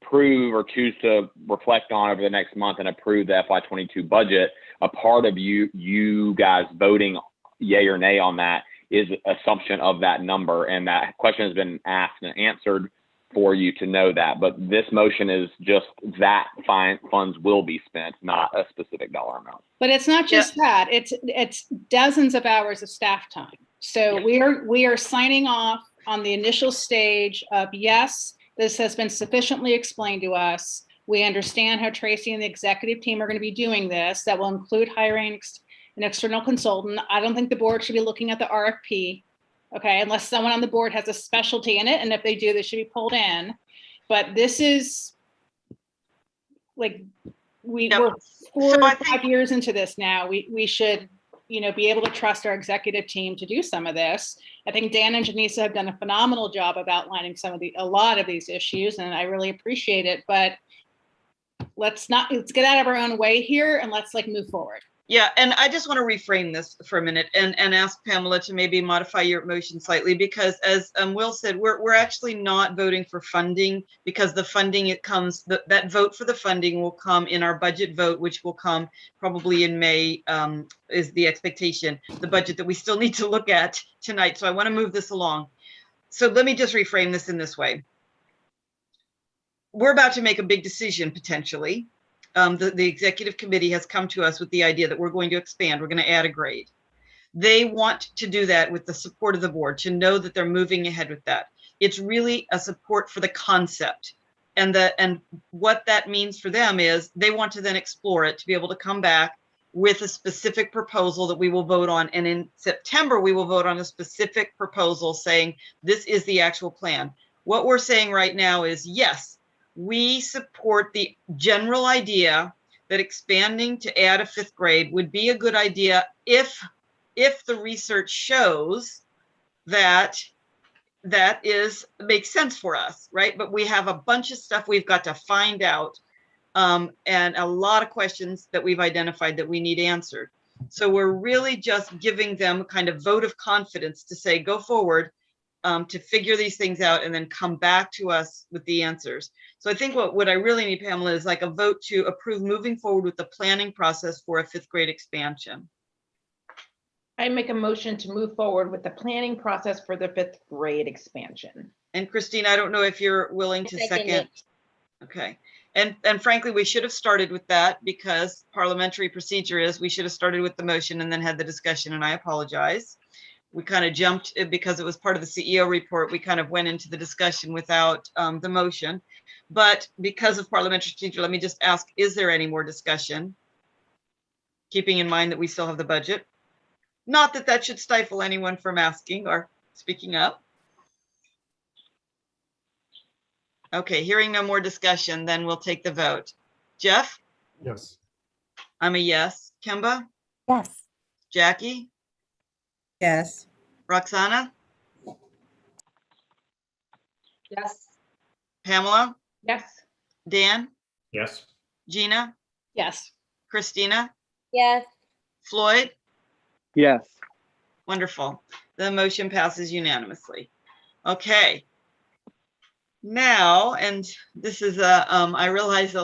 approve or choose to reflect on over the next month and approve the FY22 budget, a part of you guys voting yay or nay on that is assumption of that number, and that question has been asked and answered for you to know that. But this motion is just that funds will be spent, not a specific dollar amount. But it's not just that, it's dozens of hours of staff time. So we are signing off on the initial stage of, yes, this has been sufficiently explained to us. We understand how Tracy and the executive team are going to be doing this. That will include hiring an external consultant. I don't think the board should be looking at the RFP. Okay, unless someone on the board has a specialty in it, and if they do, they should be pulled in. But this is like we're 4 or 5 years into this now. We should, be able to trust our executive team to do some of this. I think Dan and Janisa have done a phenomenal job of outlining a lot of these issues, and I really appreciate it. But let's get out of our own way here, and let's move forward. Yeah, and I just want to reframe this for a minute and ask Pamela to maybe modify your motion slightly, because as Will said, we're actually not voting for funding, because the funding, that vote for the funding will come in our budget vote, which will come probably in May, is the expectation, the budget that we still need to look at tonight. So I want to move this along. So let me just reframe this in this way. We're about to make a big decision potentially. the executive committee has come to us with the idea that we're going to expand, we're going to add a grade. They want to do that with the support of the board, to know that they're moving ahead with that. It's really a support for the concept. And what that means for them is they want to then explore it, to be able to come back with a specific proposal that we will vote on. And in September, we will vote on a specific proposal saying, this is the actual plan. What we're saying right now is, yes, we support the general idea that expanding to add a 5th grade would be a good idea if the research shows that makes sense for us, right? But we have a bunch of stuff we've got to find out, and a lot of questions that we've identified that we need answered. So we're really just giving them a kind of vote of confidence to say, go forward, to figure these things out and then come back to us with the answers. So I think what I really need, Pamela, is like a vote to approve moving forward with the planning process for a 5th grade expansion. I make a motion to move forward with the planning process for the 5th grade expansion. And Christine, I don't know if you're willing to second. Okay. And frankly, we should have started with that, because parliamentary procedure is we should have started with the motion and then had the discussion, and I apologize. We kind of jumped because it was part of the CEO report. We kind of went into the discussion without the motion. But because of parliamentary procedure, let me just ask, is there any more discussion? Keeping in mind that we still have the budget. Not that that should stifle anyone from asking or speaking up. Okay, hearing no more discussion, then we'll take the vote. Jeff? Yes. I'm a yes. Kemba? Yes. Jackie? Yes. Roxana? Yes. Pamela? Yes. Dan? Yes. Gina? Yes. Christina? Yes. Floyd? Yes. Wonderful. The motion passes unanimously. Okay. Now, and this is I realize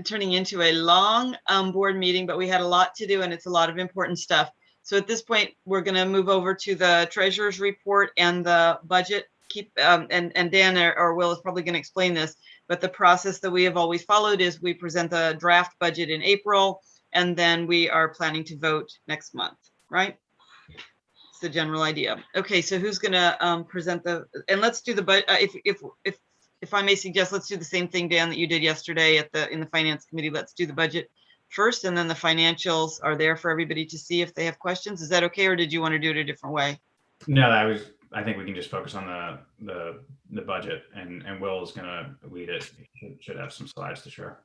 turning into a long board meeting, but we had a lot to do and it's a lot of important stuff. So at this point, we're going to move over to the treasurer's report and the budget. And Dan or Will is probably going to explain this, but the process that we have always followed is we present the draft budget in April, and then we are planning to vote next month, right? It's the general idea. Okay, so who's going to present and let's do the budget. If I may suggest, let's do the same thing, Dan, that you did yesterday in the finance committee. Let's do the budget first, and then the financials are there for everybody to see if they have questions. Is that okay, or did you want to do it a different way? No, I think we can just focus on the budget, and Will is going to lead it. He should have some slides to share.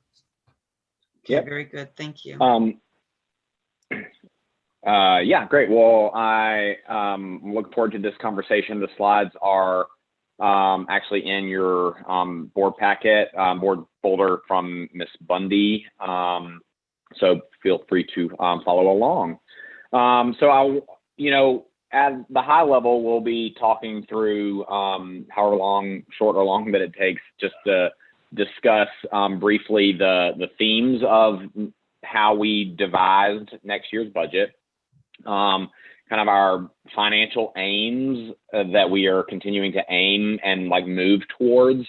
Okay, yep. Very good. Thank you. Yeah, great. Well, I look forward to this conversation. The slides are actually in your board packet, board folder from Miss Bundy. So feel free to follow along. So I'll, at the high level, we'll be talking through however long, short or long, that it takes, just to discuss briefly the themes of how we devised next year's budget, kind of our financial aims that we are continuing to aim and move towards,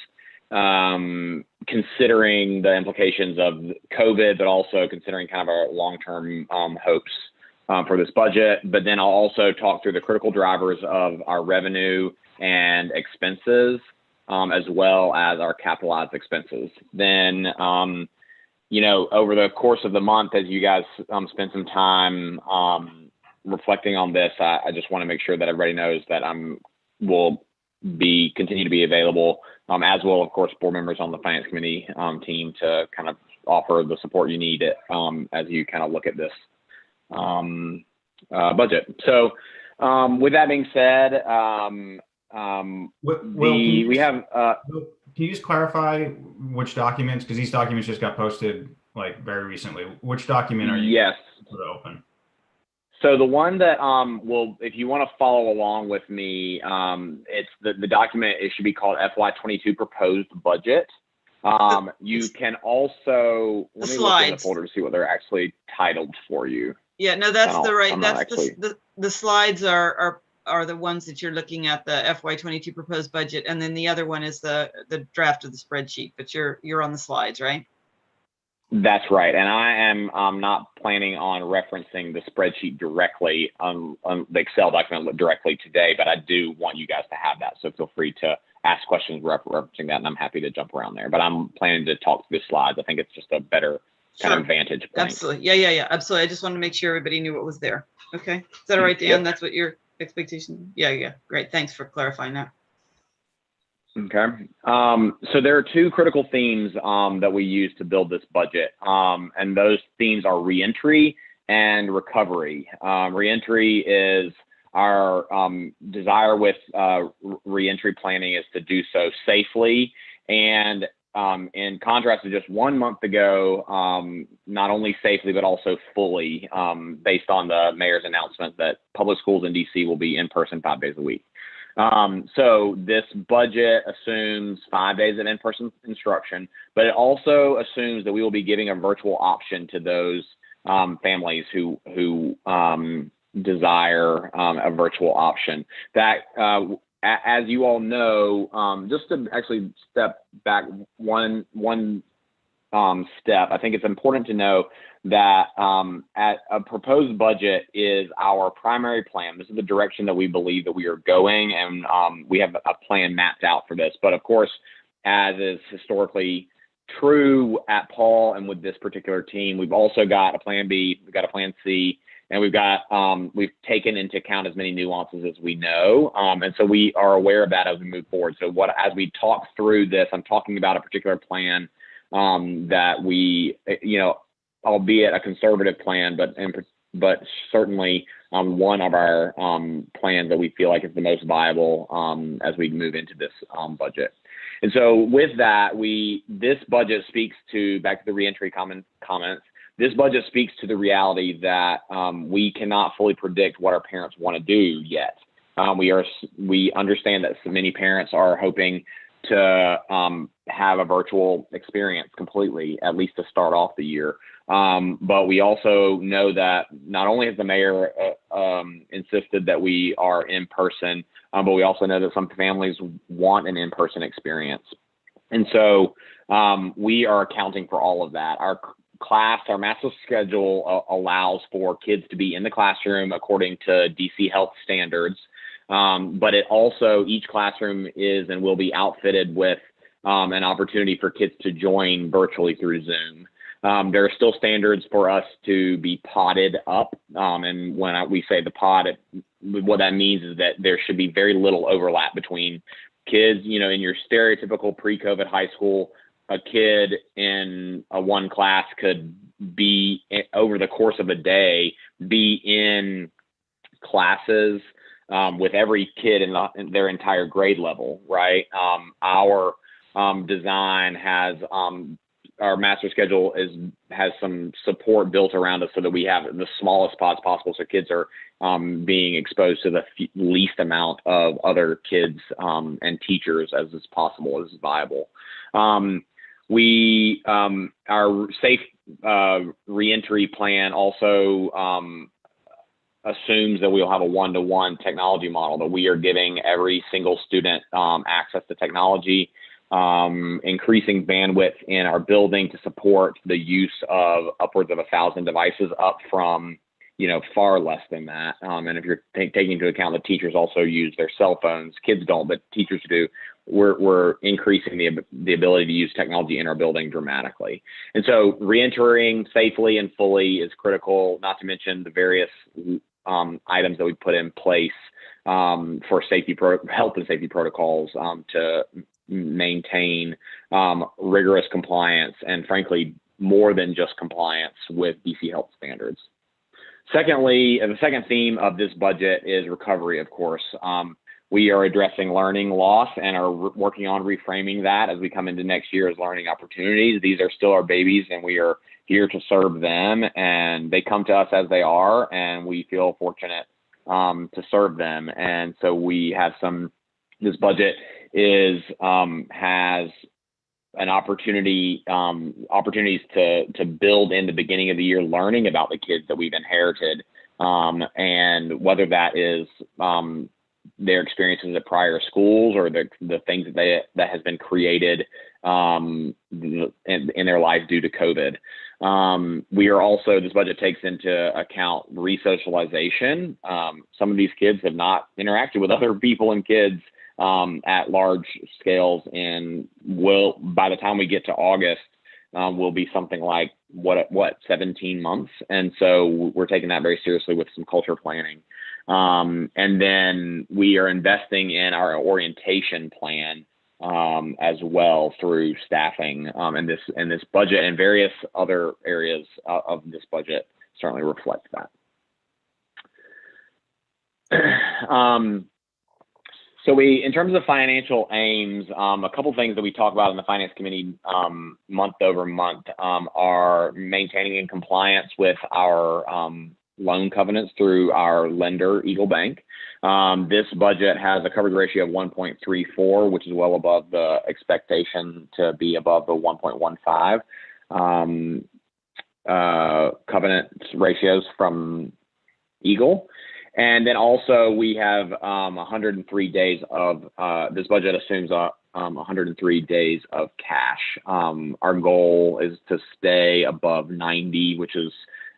considering the implications of COVID, but also considering kind of our long-term hopes for this budget. But then I'll also talk through the critical drivers of our revenue and expenses, as well as our capitalized expenses. Then, over the course of the month, as you guys spend some time reflecting on this, I just want to make sure that everybody knows that will continue to be available, as will, of course, board members on the finance committee team, to kind of offer the support you need as you kind of look at this budget. So with that being said, can you just clarify which documents, because these documents just got posted very recently, which document are you open? So the one that if you want to follow along with me, it's the document. It should be called FY22 Proposed Budget. You can also let me look in the folder to see what they're actually titled for you. Yeah, no, that's the right. That's the slides are the ones that you're looking at, the FY22 Proposed Budget, and then the other one is the draft of the spreadsheet. But you're on the slides, right? That's right. And I am not planning on referencing the spreadsheet directly on the Excel document directly today, but I do want you guys to have that. So feel free to ask questions referencing that, and I'm happy to jump around there. But I'm planning to talk through the slides. I think it's just a better kind of vantage point. Absolutely. Yeah. Absolutely. I just wanted to make sure everybody knew what was there. Okay. Is that all right, Dan? Yep. That's what your expectation? Yeah. Great. Thanks for clarifying that. Okay. So there are two critical themes that we use to build this budget. And those themes are reentry and recovery. Reentry is our desire with reentry planning is to do so safely. And in contrast to just 1 month ago, not only safely, but also fully, based on the mayor's announcement that public schools in DC will be in person 5 days a week. So this budget assumes 5 days of in-person instruction, but it also assumes that we will be giving a virtual option to those families who desire a virtual option. That, as you all know, just to actually step back one step, I think it's important to know that at a proposed budget is our primary plan. This is the direction that we believe that we are going, and we have a plan mapped out for this. But of course, as is historically true at Paul and with this particular team, we've also got a plan B, we've got a plan C, and we've taken into account as many nuances as we know. And so we are aware of that as we move forward. So as we talk through this, I'm talking about a particular plan that we, albeit a conservative plan, but certainly one of our plans that we feel like is the most viable as we move into this budget. And so with that, this budget speaks to, back to the reentry comments, this budget speaks to the reality that we cannot fully predict what our parents want to do yet. We understand that so many parents are hoping to have a virtual experience completely, at least to start off the year. But we also know that not only has the mayor insisted that we are in person, but we also know that some families want an in-person experience. And so we are accounting for all of that. Our master schedule allows for kids to be in the classroom according to DC health standards. But it also, each classroom is and will be outfitted with an opportunity for kids to join virtually through Zoom. There are still standards for us to be podded up. And when we say the pod, what that means is that there should be very little overlap between kids. In your stereotypical pre-COVID high school, a kid in one class could be, over the course of a day, be in classes with every kid in their entire grade level, right? Our design has our master schedule has some support built around us so that we have the smallest pods possible, so kids are being exposed to the least amount of other kids and teachers as is possible, as is viable. Our safe reentry plan also assumes that we'll have a one-to-one technology model, that we are giving every single student access to technology, increasing bandwidth in our building to support the use of upwards of 1,000 devices, up from far less than that. And if you're taking into account that teachers also use their cell phones, kids don't, but teachers do, we're increasing the ability to use technology in our building dramatically. And so reentering safely and fully is critical, not to mention the various items that we put in place for health and safety protocols to maintain rigorous compliance, and frankly, more than just compliance with DC health standards. Secondly, the second theme of this budget is recovery, of course. We are addressing learning loss and are working on reframing that as we come into next year as learning opportunities. These are still our babies, and we are here to serve them, and they come to us as they are, and we feel fortunate to serve them. And so we have this budget has an opportunities to build in the beginning of the year learning about the kids that we've inherited, and whether that is their experiences at prior schools or the things that has been created in their life due to COVID. We are also, this budget takes into account re-socialization. Some of these kids have not interacted with other people and kids at large scales, and will, by the time we get to August, will be something like 17 months. And so we're taking that very seriously with some culture planning. And then we are investing in our orientation plan as well through staffing, and this budget and various other areas of this budget certainly reflect that. So in terms of financial aims, a couple things that we talk about in the Finance Committee month over month are maintaining in compliance with our loan covenants through our lender, Eagle Bank. This budget has a coverage ratio of 1.34, which is well above the expectation to be above the 1.15 covenant ratios from Eagle. And then also we have 103 days of, this budget assumes 103 days of cash. Our goal is to stay above 90, which is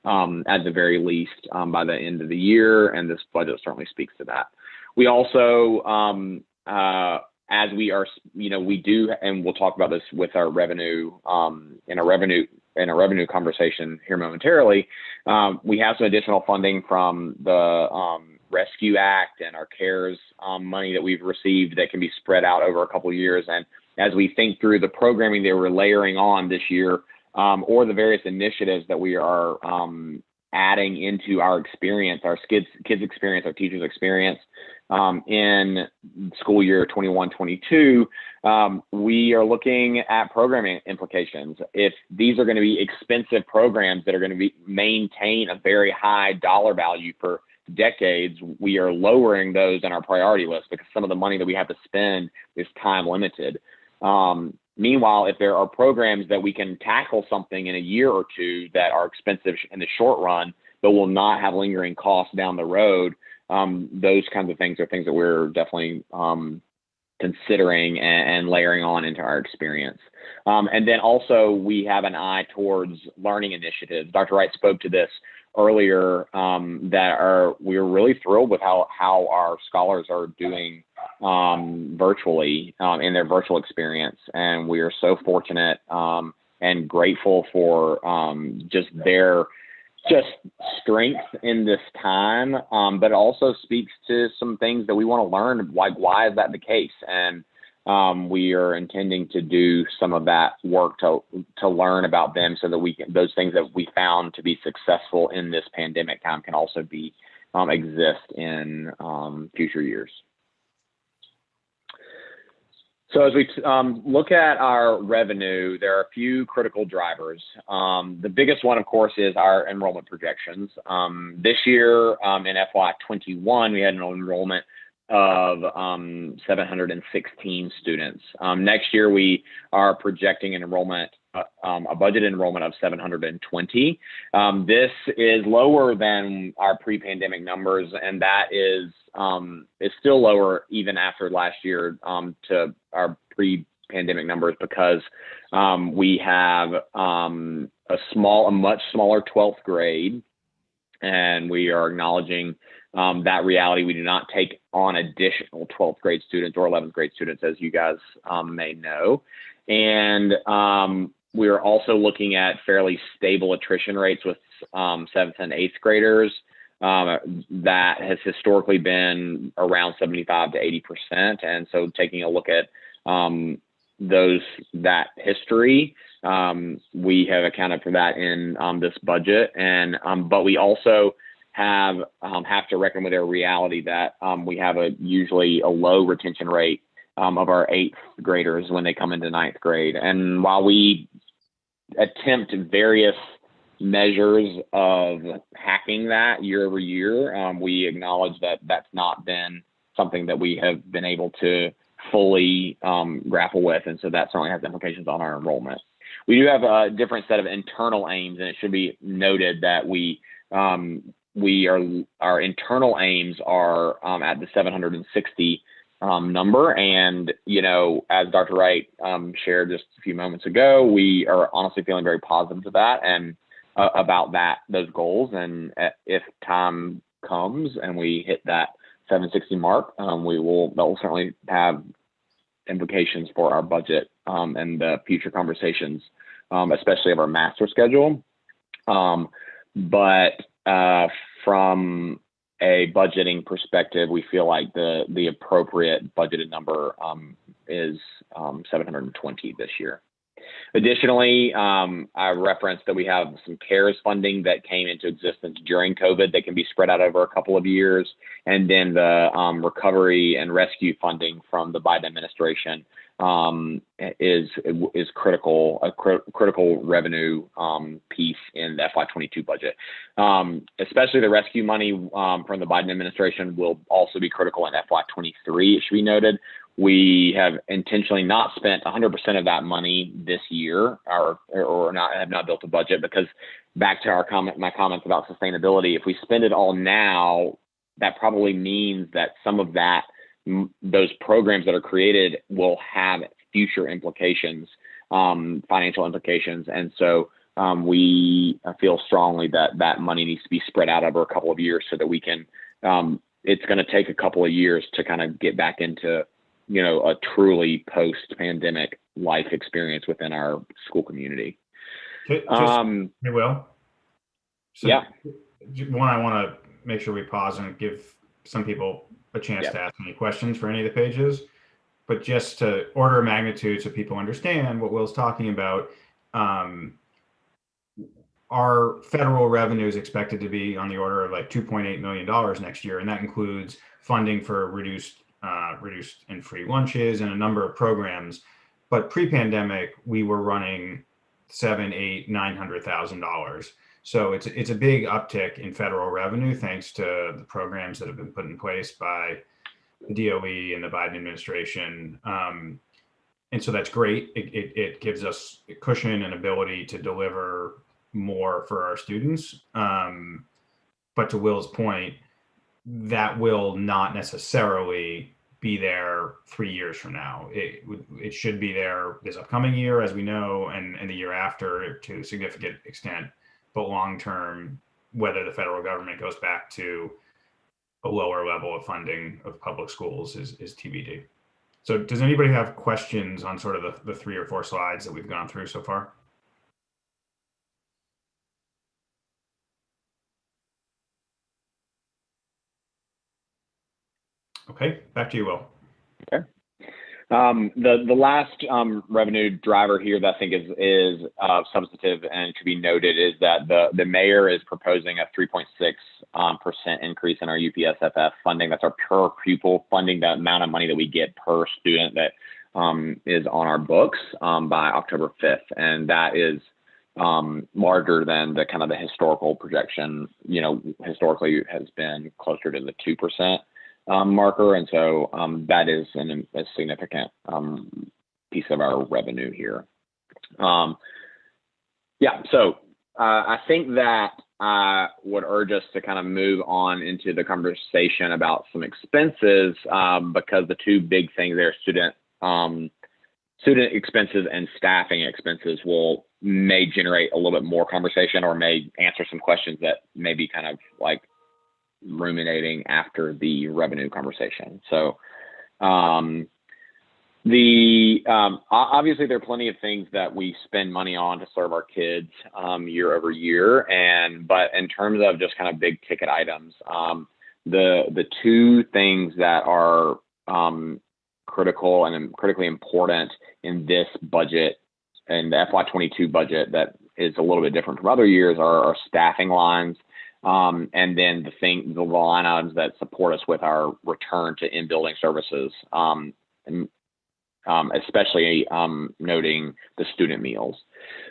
at the very least by the end of the year, and this budget certainly speaks to that. We also, as we are, we do, and we'll talk about this with our revenue, in a revenue conversation here momentarily. We have some additional funding from the Rescue Act and our CARES money that we've received that can be spread out over a couple of years. And as we think through the programming that we're layering on this year, or the various initiatives that we are adding into our experience, our kids experience, our teachers experience in school year 21-22, we are looking at programming implications. If these are going to be expensive programs that are going to maintain a very high dollar value for decades, we are lowering those in our priority list because some of the money that we have to spend is time limited. Meanwhile, if there are programs that we can tackle something in a year or two that are expensive in the short run, but will not have lingering costs down the road, those kinds of things are things that we're definitely considering and layering on into our experience. And then also we have an eye towards learning initiatives. Dr. Wright spoke to this earlier, we're really thrilled with how our scholars are doing virtually in their virtual experience. And we are so fortunate and grateful for just their strength in this time, but it also speaks to some things that we want to learn, like why is that the case? And we are intending to do some of that work to learn about them so that we can, those things that we found to be successful in this pandemic time can also be exist in future years. So as we look at our revenue, there are a few critical drivers. The biggest one, of course, is our enrollment projections. This year in FY21, we had an enrollment of 716 students. Next year, we are projecting an enrollment, a budget enrollment of 720. This is lower than our pre-pandemic numbers, and that is still lower even after last year to our pre-pandemic numbers because we have a much smaller 12th grade, and we are acknowledging that reality. We do not take on additional 12th grade students or 11th grade students, as you guys may know. And we are also looking at fairly stable attrition rates with 7th and 8th graders. That has historically been around 75 to 80%. And so taking a look at that history, we have accounted for that in this budget. And but we also have to reckon with our reality that we have usually a low retention rate of our 8th graders when they come into 9th grade. And while we attempt various measures of hacking that year over year, we acknowledge that that's not been something that we have been able to fully grapple with. And so that certainly has implications on our enrollment. We do have a different set of internal aims, and it should be noted that our internal aims are at the 760 number. And, as Dr. Wright shared just a few moments ago, we are honestly feeling very positive to that and about those goals. And if time comes and we hit that 760 mark, that will certainly have implications for our budget and the future conversations, especially of our master schedule. But from a budgeting perspective, we feel like the appropriate budgeted number is 720 this year. Additionally, I referenced that we have some CARES funding that came into existence during COVID that can be spread out over a couple of years, and then the recovery and rescue funding from the Biden administration is critical, a critical revenue piece in the FY22 budget. Especially the rescue money from the Biden administration will also be critical in FY23. It should be noted, we have intentionally not spent 100% of that money this year, or have not built a budget, because back to my comments about sustainability, if we spend it all now, that probably means that some of those programs that are created will have future implications, financial implications. And so we feel strongly that money needs to be spread out over a couple of years so that we can, it's going to take a couple of years to kind of get back into, a truly post-pandemic life experience within our school community. Hey, Will. So yeah. One, I want to make sure we pause and give some people a chance to ask any questions for any of the pages. But just to order of magnitude so people understand what Will's talking about, our federal revenue is expected to be on the order of like $2.8 million next year. And that includes funding for reduced and free lunches and a number of programs. But pre-pandemic, we were running $700,000, $800,000, $900,000. So it's a big uptick in federal revenue thanks to the programs that have been put in place by the DOE and the Biden administration. And so that's great. It gives us a cushion and ability to deliver more for our students. But to Will's point, that will not necessarily be there 3 years from now. It should be there this upcoming year, as we know, and the year after to a significant extent. But long term, whether the federal government goes back to a lower level of funding of public schools is TBD. So does anybody have questions on sort of the 3 or 4 slides that we've gone through so far? Okay, back to you, Will. Okay. The last revenue driver here that I think is substantive and should be noted is that the mayor is proposing a 3.6% increase in our UPSFF funding. That's our per pupil funding, the amount of money that we get per student that is on our books by October 5th. And that is larger than the kind of the historical projection, historically has been closer to the 2% marker. And so that is a significant piece of our revenue here. So I think that I would urge us to kind of move on into the conversation about some expenses because the 2 big things there, student expenses and staffing expenses may generate a little bit more conversation or may answer some questions that may be kind of like ruminating after the revenue conversation. So obviously there are plenty of things that we spend money on to serve our kids year over year, but in terms of just kind of big ticket items, the 2 things that are critical and critically important in this budget and the FY22 budget that is a little bit different from other years are our staffing lines. And then the line items that support us with our return to in-building services, especially noting the student meals.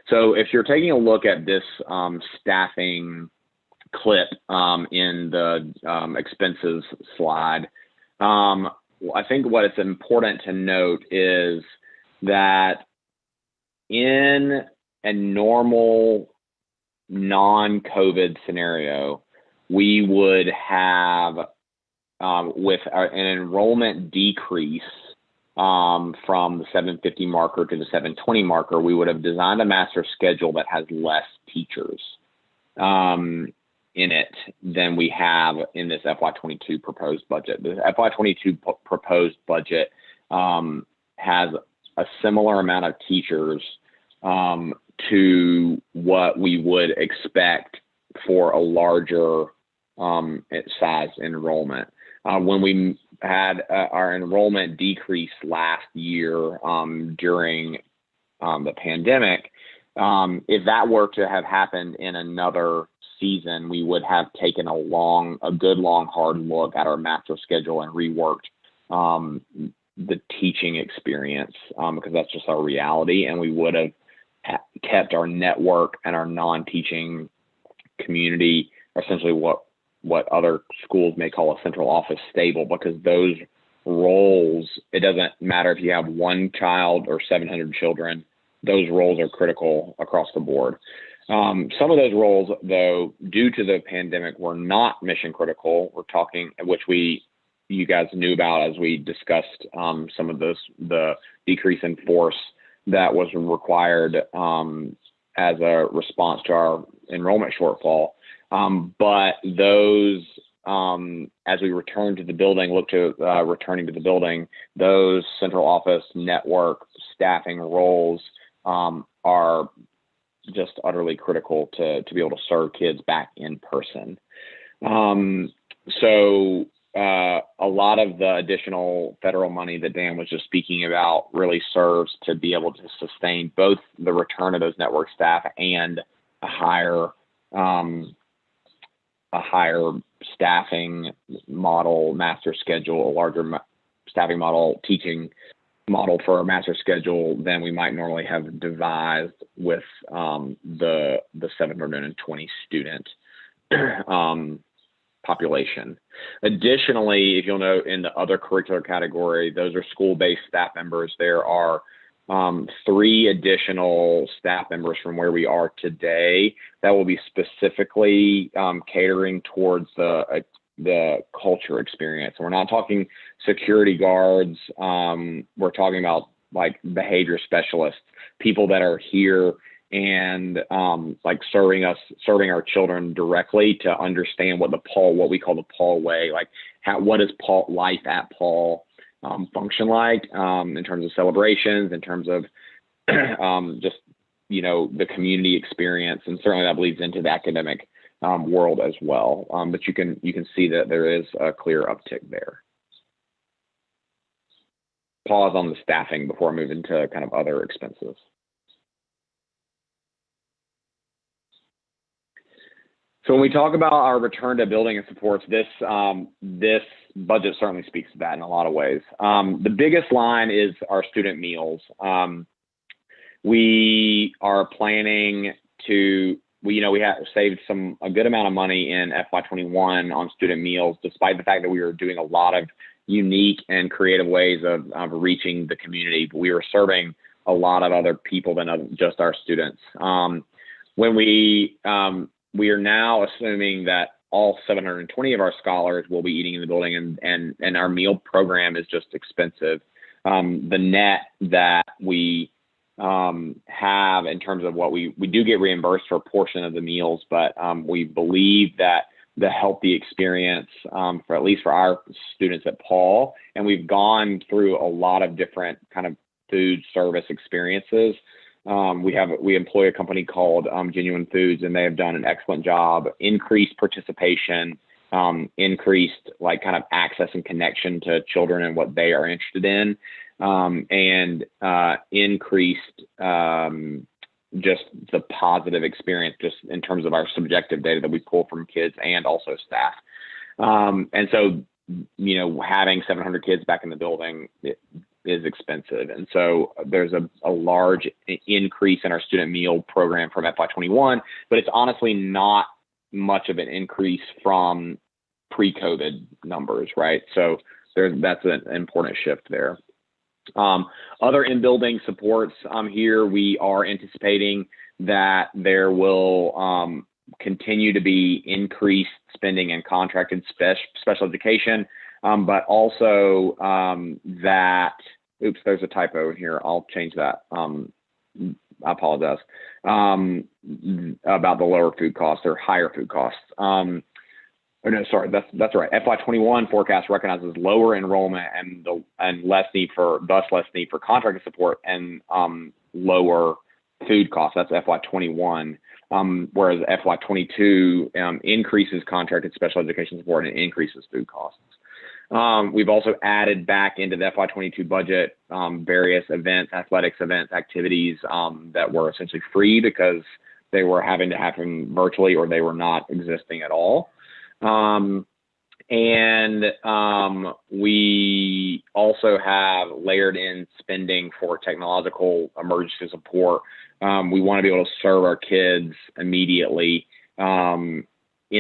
So if you're taking a look at this staffing clip in the expenses slide, I think what it's important to note is that in a normal non-COVID scenario, we would have with an enrollment decrease from the 750 marker to the 720 marker, we would have designed a master schedule that has less teachers in it than we have in this FY22 proposed budget. The FY22 proposed budget has a similar amount of teachers to what we would expect for a larger size enrollment. When we had our enrollment decrease last year during the pandemic, if that were to have happened in another season, we would have taken a good long hard look at our master schedule and reworked the teaching experience because that's just our reality, and we would have kept our network and our non-teaching community, essentially what other schools may call a central office, stable, because those roles, it doesn't matter if you have one child or 700 children, those roles are critical across the board. Some of those roles, though, due to the pandemic, were not mission critical. We're talking, which you guys knew about as we discussed some of the decrease in force that was required as a response to our enrollment shortfall. But those, as we return to the building, look to returning to the building, those central office network staffing roles are just utterly critical to be able to serve kids back in person. So a lot of the additional federal money that Dan was just speaking about really serves to be able to sustain both the return of those network staff and a higher staffing model, master schedule, a larger staffing model, teaching model for a master schedule than we might normally have devised with the 720 student population. Additionally, if you'll note in the other curricular category, those are school-based staff members. There are 3 additional staff members from where we are today that will be specifically catering towards the culture experience. We're not talking security guards. We're talking about like behavior specialists, people that are here and like serving our children directly to understand what we call the Paul way, like what does life at Paul function like in terms of celebrations, in terms of just, the community experience. And certainly that bleeds into the academic world as well. But you can see that there is a clear uptick there. Pause on the staffing before I move into kind of other expenses. So when we talk about our return to building and supports, this budget certainly speaks to that in a lot of ways. The biggest line is our student meals. We are planning to, we have saved a good amount of money in FY21 on student meals, despite the fact that we were doing a lot of unique and creative ways of reaching the community. But we were serving a lot of other people than just our students. When we are now assuming that all 720 of our scholars will be eating in the building, and our meal program is just expensive. The net that we have in terms of what we do get reimbursed for a portion of the meals, but we believe that the healthy experience for at least for our students at Paul, and we've gone through a lot of different kind of food service experiences. We employ a company called Genuine Foods, and they have done an excellent job. Increased participation, increased like kind of access and connection to children and what they are interested in, and increased just the positive experience just in terms of our subjective data that we pull from kids and also staff. And so, having 700 kids back in the building is expensive. And so there's a large increase in our student meal program from FY21, but it's honestly not much of an increase from pre-COVID numbers, right? So that's an important shift there. Other in-building supports here, we are anticipating that there will continue to be increased spending in contracted special education. but also that, oops, there's a typo in here. I'll change that. I apologize. About the lower food costs or higher food costs. Oh no, sorry, that's right. FY21 forecast recognizes lower enrollment and less need for contracted support and lower food costs. That's FY21. Whereas FY22 increases contracted special education support and increases food costs. We've also added back into the FY22 budget various events, athletics events, activities that were essentially free because they were having to happen virtually or they were not existing at all. We also have layered in spending for technological emergency support. We want to be able to serve our kids immediately in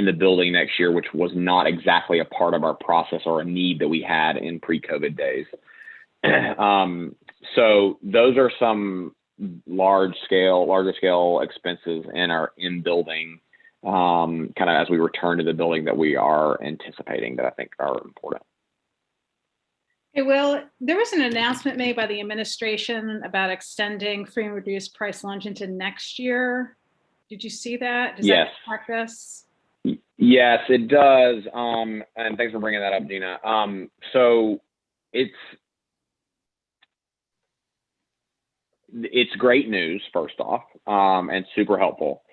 the building next year, which was not exactly a part of our process or a need that we had in pre-COVID days. So those are some larger scale expenses in our in-building kind of as we return to the building that we are anticipating that I think are important. Okay, well, there was an announcement made by the administration about extending free and reduced price lunch into next year. Did you see that? Does Yes. that impact us? Yes, it does. And thanks for bringing that up, Gina. So it's great news, first off, and super helpful.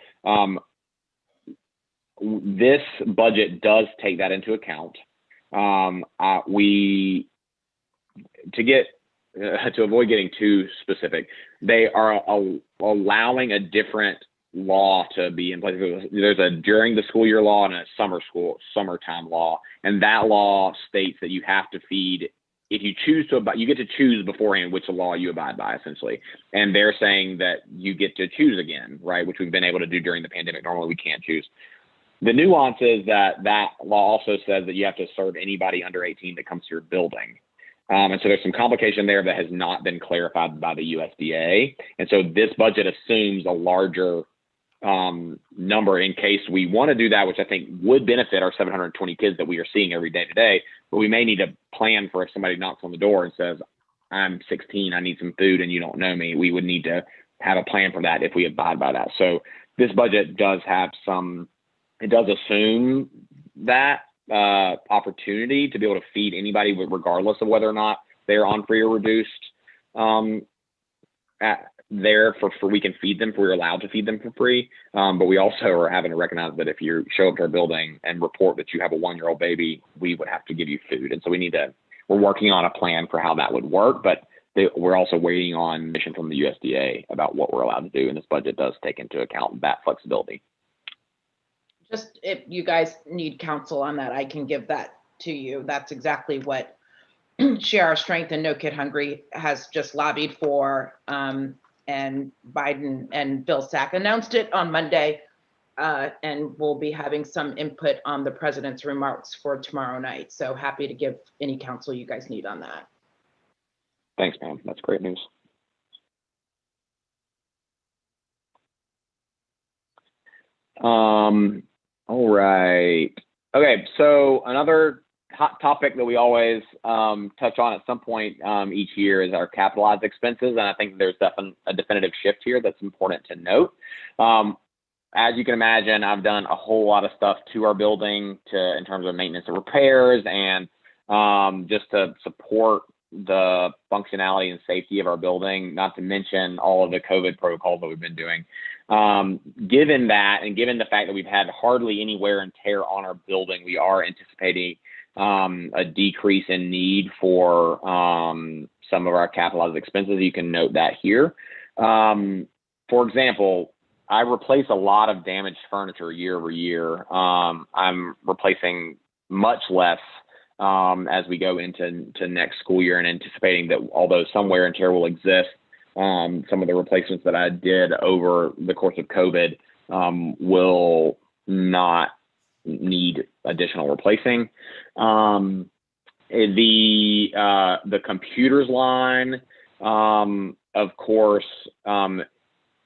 This budget does take that into account. To avoid getting too specific, they are allowing a different law to be in place. There's a during the school year law and a summertime law, and that law states that you have to feed. If you choose to, you get to choose beforehand which law you abide by, essentially. And they're saying that you get to choose again, right? Which we've been able to do during the pandemic. Normally we can't choose. The nuance is that law also says that you have to serve anybody under 18 that comes to your building. And so there's some complication there that has not been clarified by the USDA. And so this budget assumes a larger number in case we want to do that, which I think would benefit our 720 kids that we are seeing every day today. But we may need to plan for if somebody knocks on the door and says, I'm 16, I need some food, and you don't know me. We would need to have a plan for that if we abide by that. So this budget does have it does assume that opportunity to be able to feed anybody regardless of whether or not they're on free or reduced we can feed them, we're allowed to feed them for free. But we also are having to recognize that if you show up to our building and report that you have a 1-year-old baby, we would have to give you food. And so we're working on a plan for how that would work, but we're also waiting on mission from the USDA about what we're allowed to do. And this budget does take into account that flexibility. Just if you guys need counsel on that, I can give that to you. That's exactly what Share Our Strength and No Kid Hungry has just lobbied for. And Biden and Bill Sack announced it on Monday. And we'll be having some input on the president's remarks for tomorrow night. So happy to give any counsel you guys need on that. Thanks, Pam. That's great news. All right. Okay, so another hot topic that we always touch on at some point each year is our capitalized expenses, and I think there's definitely a definitive shift here that's important to note. As you can imagine, I've done a whole lot of stuff to our building in terms of maintenance and repairs, and just to support the functionality and safety of our building, not to mention all of the COVID protocols that we've been doing. Given that, and given the fact that we've had hardly any wear and tear on our building, we are anticipating a decrease in need for some of our capitalized expenses. You can note that here. For example, I replace a lot of damaged furniture year over year. I'm replacing much less as we go into next school year, and anticipating that although some wear and tear will exist, some of the replacements that I did over the course of COVID will not need additional replacing. The computers line, of course,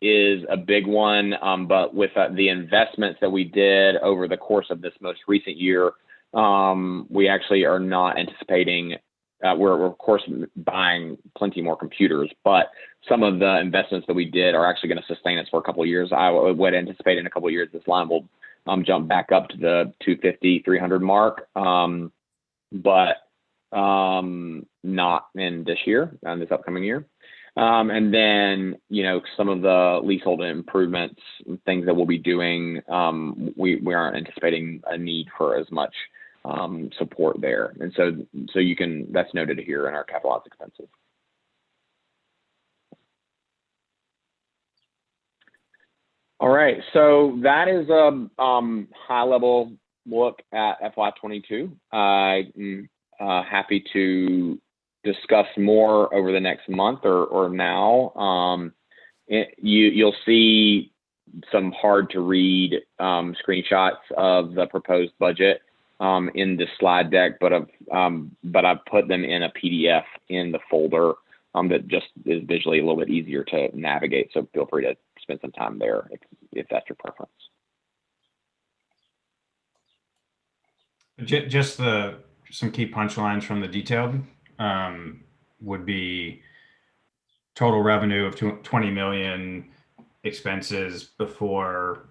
is a big one, but with the investments that we did over the course of this most recent year, We actually are not anticipating, we're of course buying plenty more computers, but some of the investments that we did are actually going to sustain us for a couple of years. I would anticipate in a couple of years, this line will jump back up to the 250, 300 mark, but not in this year, this upcoming year. And then, some of the leasehold improvements, things that we'll be doing, we aren't anticipating a need for as much support there. And so that's noted here in our capitalized expenses. All right, so that is a high level look at FY22. I'm happy to discuss more over the next month or now. You'll see some hard to read screenshots of the proposed budget in the slide deck, but I've put them in a PDF in the folder that just is visually a little bit easier to navigate. So feel free to spend some time there if that's your preference. Just some key punchlines from the detailed would be total revenue of 20 million, expenses before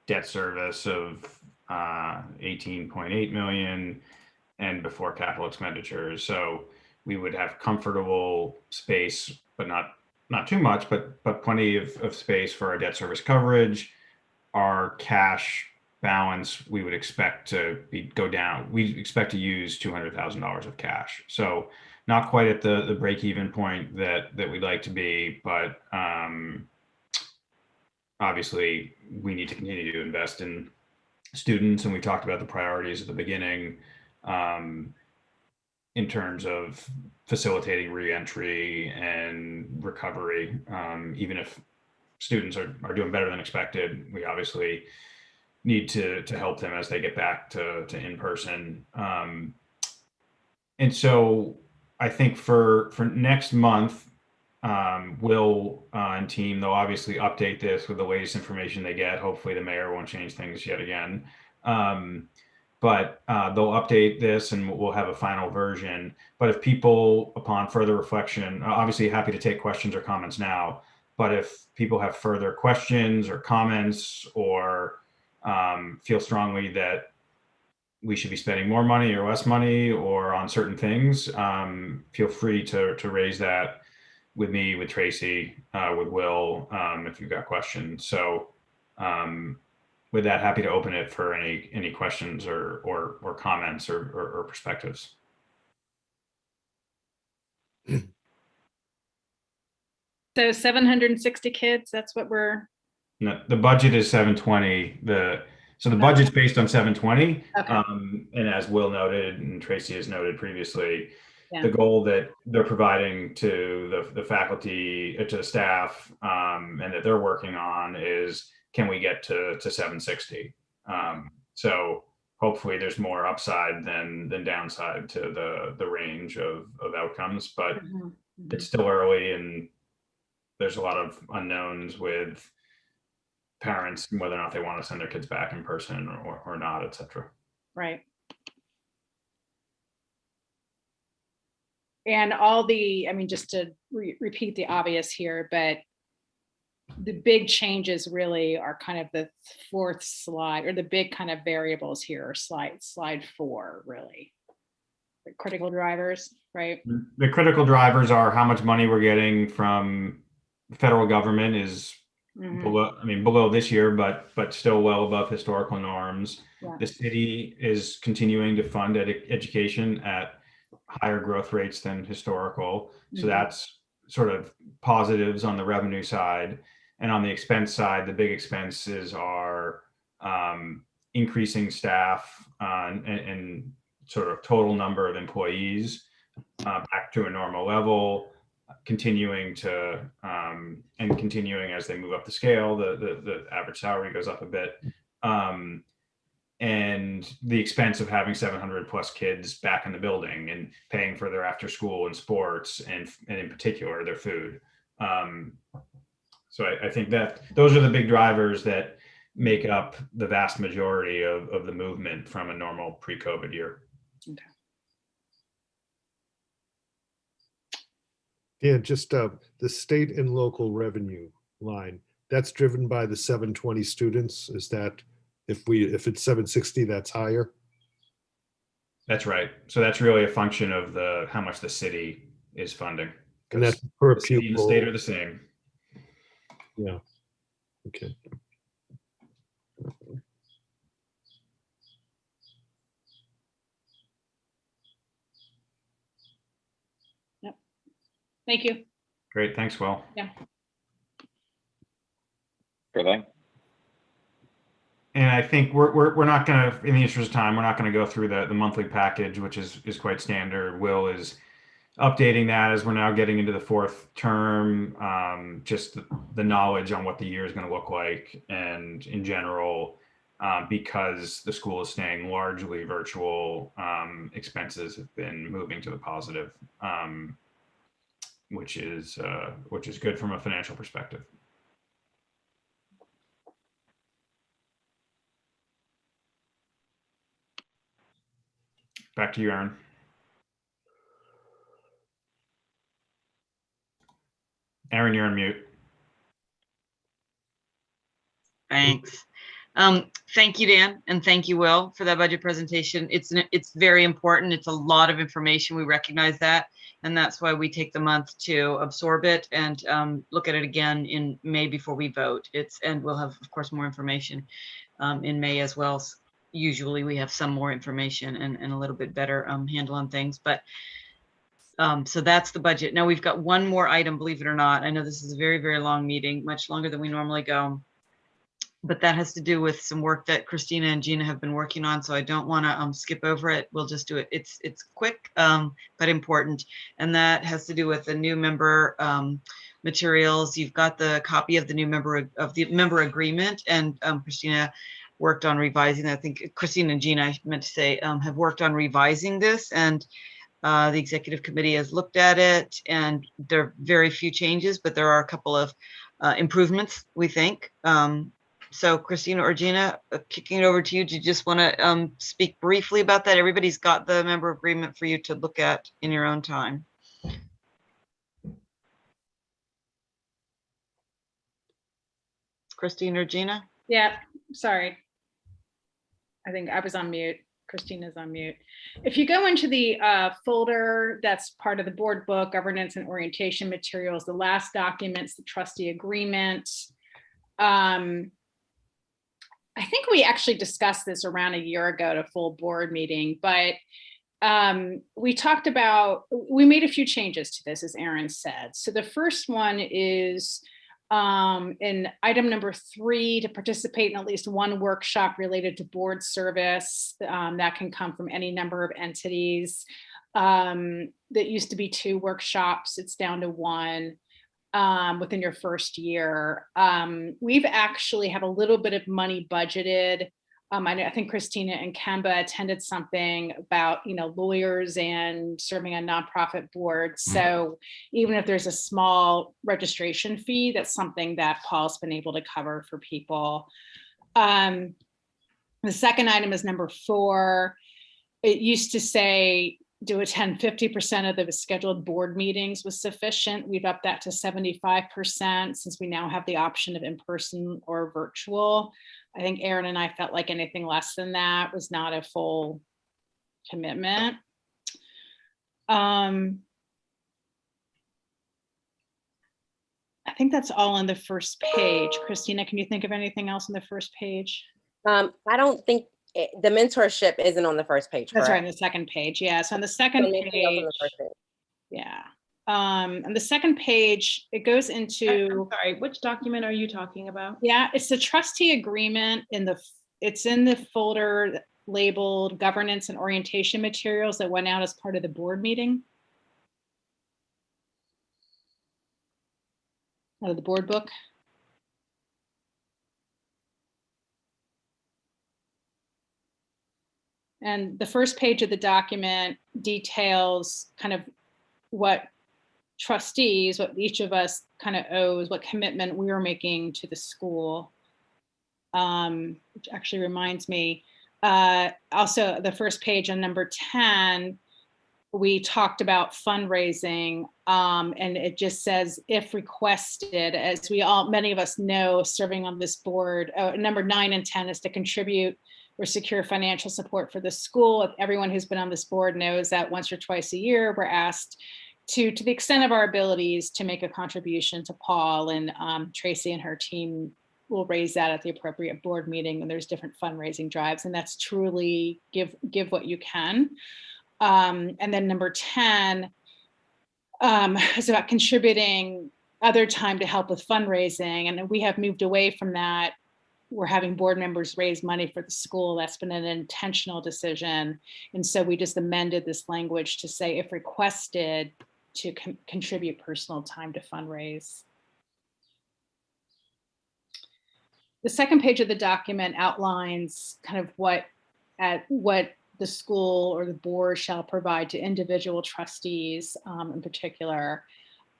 debt service of 18.8 million, and before capital expenditures. So we would have comfortable space, but not too much, but plenty of space for our debt service coverage. Our cash balance, we would expect to go down. We expect to use $200,000 of cash. So not quite at the break-even point that we'd like to be, but obviously we need to continue to invest in students, and we talked about the priorities at the beginning in terms of facilitating reentry and recovery. Even if students are doing better than expected, we obviously need to help them as they get back to in-person. And so I think for next month, Will and team, they'll obviously update this with the latest information they get. Hopefully the mayor won't change things yet again. But they'll update this and we'll have a final version. But if people, upon further reflection, obviously happy to take questions or comments now, but if people have further questions or comments or feel strongly that we should be spending more money or less money or on certain things, feel free to raise that with me, with Tracy, with Will, if you've got questions. So with that, happy to open it for any questions or comments or perspectives. So 760 kids, that's what we're. No, the budget is 720. So the budget's based on 720. Okay. And as Will noted and Tracy has noted previously, Yeah. the goal that they're providing to the faculty, to the staff, and that they're working on is, can we get to 760? So hopefully there's more upside than downside to the range of outcomes, but it's still early and there's a lot of unknowns with parents and whether or not they want to send their kids back in person or not, et cetera. Right. And all the, I mean, just to repeat the obvious here, but the big changes really are kind of the fourth slide, or the big kind of variables here are slide 4, really. The critical drivers, right? The critical drivers are how much money we're getting from the federal government is below this year, but still well above historical norms. Yeah. The city is continuing to fund education at higher growth rates than historical. So that's sort of positives on the revenue side. And on the expense side, the big expenses are increasing staff and sort of total number of employees back to a normal level, continuing as they move up the scale, the average salary goes up a bit. And the expense of having 700 plus kids back in the building and paying for their after school and sports and in particular their food. So I think that those are the big drivers that make up the vast majority of the movement from a normal pre-COVID year. Okay. Yeah, just the state and local revenue line, that's driven by the 720 students. Is that if it's 760, that's higher? That's right. So that's really a function of how much the city is funding. And that's per The city and the state are pupil. the same. Yeah. Okay. Thank you. Great. Thanks, Will. Yeah. Sure thing. And I think we're not going to, in the interest of time, we're not going to go through the monthly package, which is quite standard. Will is updating that as we're now getting into the fourth term, just the knowledge on what the year is going to look like. And in general, because the school is staying largely virtual, expenses have been moving to the positive, which is good from a financial perspective. Back to you, Aaron. Aaron, you're on mute. Thanks. Thank you, Dan, and thank you, Will, for that budget presentation. It's very important. It's a lot of information. We recognize that, and that's why we take the month to absorb it and look at it again in May before we vote. And we'll have, of course, more information in May as well. Usually we have some more information and a little bit better handle on things, but so that's the budget. Now we've got one more item, believe it or not. I know this is a very, very long meeting, much longer than we normally go, but that has to do with some work that Christina and Gina have been working on. So I don't want to skip over it. We'll just do it. It's quick, but important. And that has to do with the new member materials. You've got the copy of the new member agreement, and Christina worked on revising. I think Christina and Gina, I meant to say, have worked on revising this, and the executive committee has looked at it, and there are very few changes, but there are a couple of improvements, we think. So Christina or Gina, kicking it over to you. Do you just want to speak briefly about that? Everybody's got the member agreement for you to look at in your own time. Christina or Gina? Yeah, sorry. I think I was on mute. Christina's on mute. If you go into the folder that's part of the board book, governance and orientation materials, the last documents, the trustee agreement. I think we actually discussed this around a year ago at a full board meeting, but we talked about, we made a few changes to this, as Aaron said. So the first one is in item number 3, to participate in at least one workshop related to board service. That can come from any number of entities. That used to be 2 workshops, it's down to 1 within your first year. We've actually have a little bit of money budgeted. I think Christina and Kemba attended something about, lawyers and serving on nonprofit boards. So even if there's a small registration fee, that's something that Paul's been able to cover for people. The second item is number 4. It used to say to attend 50% of the scheduled board meetings was sufficient. We've upped that to 75% since we now have the option of in-person or virtual. I think Aaron and I felt like anything less than that was not a full commitment. I think that's all on the first page. Christina, can you think of anything else on the first page? I don't think the mentorship isn't on the first page. That's right, correct? on the second page. Yeah, so on the second page. Yeah. On the second page, it goes into. I'm sorry, which document are you talking about? Yeah, it's the trustee agreement it's in the folder labeled governance and orientation materials that went out as part of the board meeting. Out of the board book. And the first page of the document details kind of what trustees, what each of us kind of owes, what commitment we are making to the school. which actually reminds me, also the first page on number 10, we talked about fundraising, and it just says, if requested, as many of us know, serving on this board, number 9 and 10 is to contribute or secure financial support for the school. Everyone who's been on this board knows that once or twice a year, we're asked to the extent of our abilities, to make a contribution to Paul, and Tracy and her team will raise that at the appropriate board meeting. And there's different fundraising drives, and that's truly give what you can. And then number 10 is about contributing other time to help with fundraising. And we have moved away from that. We're having board members raise money for the school. That's been an intentional decision. And so we just amended this language to say, if requested, to contribute personal time to fundraise. The second page of the document outlines kind of what the school or the board shall provide to individual trustees in particular.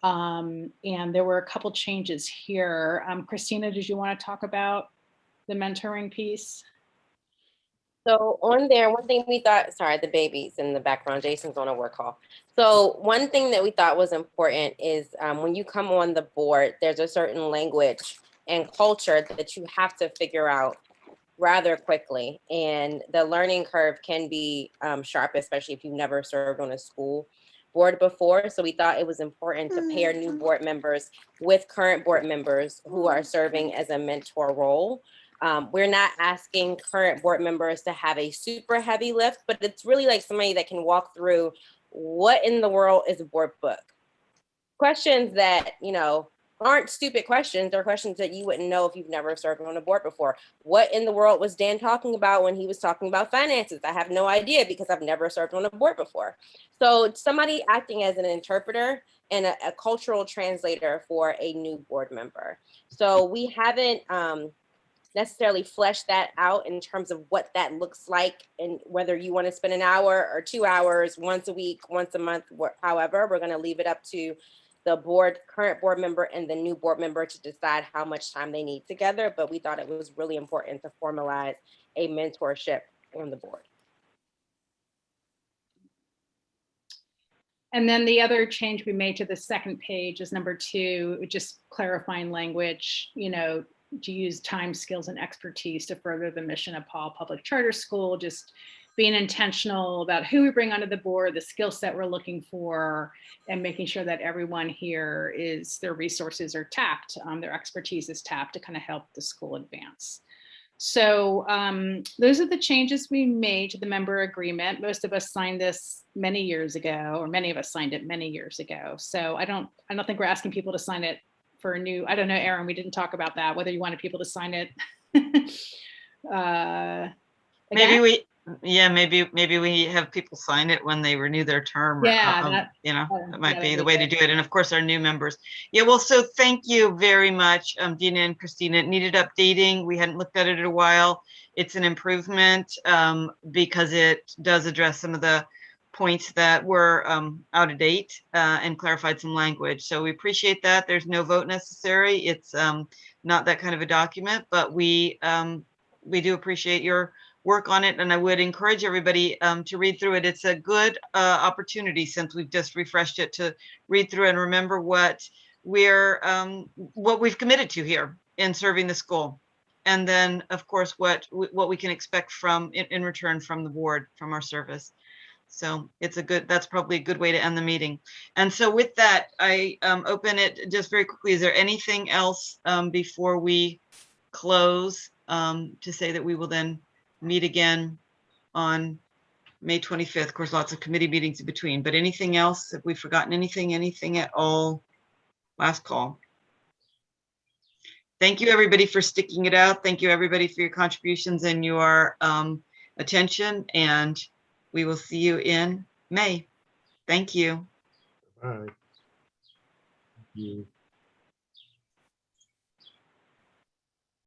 And there were a couple changes here. Christina, did you want to talk about the mentoring piece? So on there, one thing we thought, sorry, the baby's in the background, Jason's on a work call. So one thing that we thought was important is when you come on the board, there's a certain language and culture that you have to figure out rather quickly. And the learning curve can be sharp, especially if you've never served on a school board before. So we thought it was important to pair new board members with current board members who are serving as a mentor role. We're not asking current board members to have a super heavy lift, but it's really like somebody that can walk through what in the world is a board book. Questions that, aren't stupid questions. They're questions that you wouldn't know if you've never served on a board before. What in the world was Dan talking about when he was talking about finances? I have no idea because I've never served on a board before. So somebody acting as an interpreter and a cultural translator for a new board member. So we haven't necessarily fleshed that out in terms of what that looks like and whether you want to spend an hour or 2 hours, once a week, once a month, however. We're going to leave it up to the current board member and the new board member to decide how much time they need together. But we thought it was really important to formalize a mentorship on the board. And then the other change we made to the second page is number 2, just clarifying language, to use time, skills, and expertise to further the mission of Paul Public Charter School, just being intentional about who we bring onto the board, the skill set we're looking for, and making sure that everyone here their resources are tapped, their expertise is tapped to kind of help the school advance. So those are the changes we made to the member agreement. Most of us signed this many years ago, or many of us signed it many years ago. So I don't think we're asking people to sign it for a new, I don't know, Aaron, we didn't talk about that, whether you wanted people to sign it. Maybe we have people sign it when they renew their term. Yeah, that might be the way to do it. And of course, our new members. Yeah, well, so thank you very much, Dina and Christina. It needed updating. We hadn't looked at it in a while. It's an improvement because it does address some of the points that were out of date and clarified some language. So we appreciate that. There's no vote necessary. It's not that kind of a document, but we do appreciate your work on it, and I would encourage everybody to read through it. It's a good opportunity, since we've just refreshed it, to read through and remember what we've committed to here in serving the school, and then of course what we can expect in return from the board, from our service. So that's probably a good way to end the meeting. And so with that, I open it just very quickly. Is there anything else before we close to say that we will then meet again on May 25th? Of course, lots of committee meetings in between, but anything else? Have we forgotten anything at all? Last call. Thank you, everybody, for sticking it out. Thank you, everybody, for your contributions and your attention, and we will see you in May. Thank you. Bye. Thank you.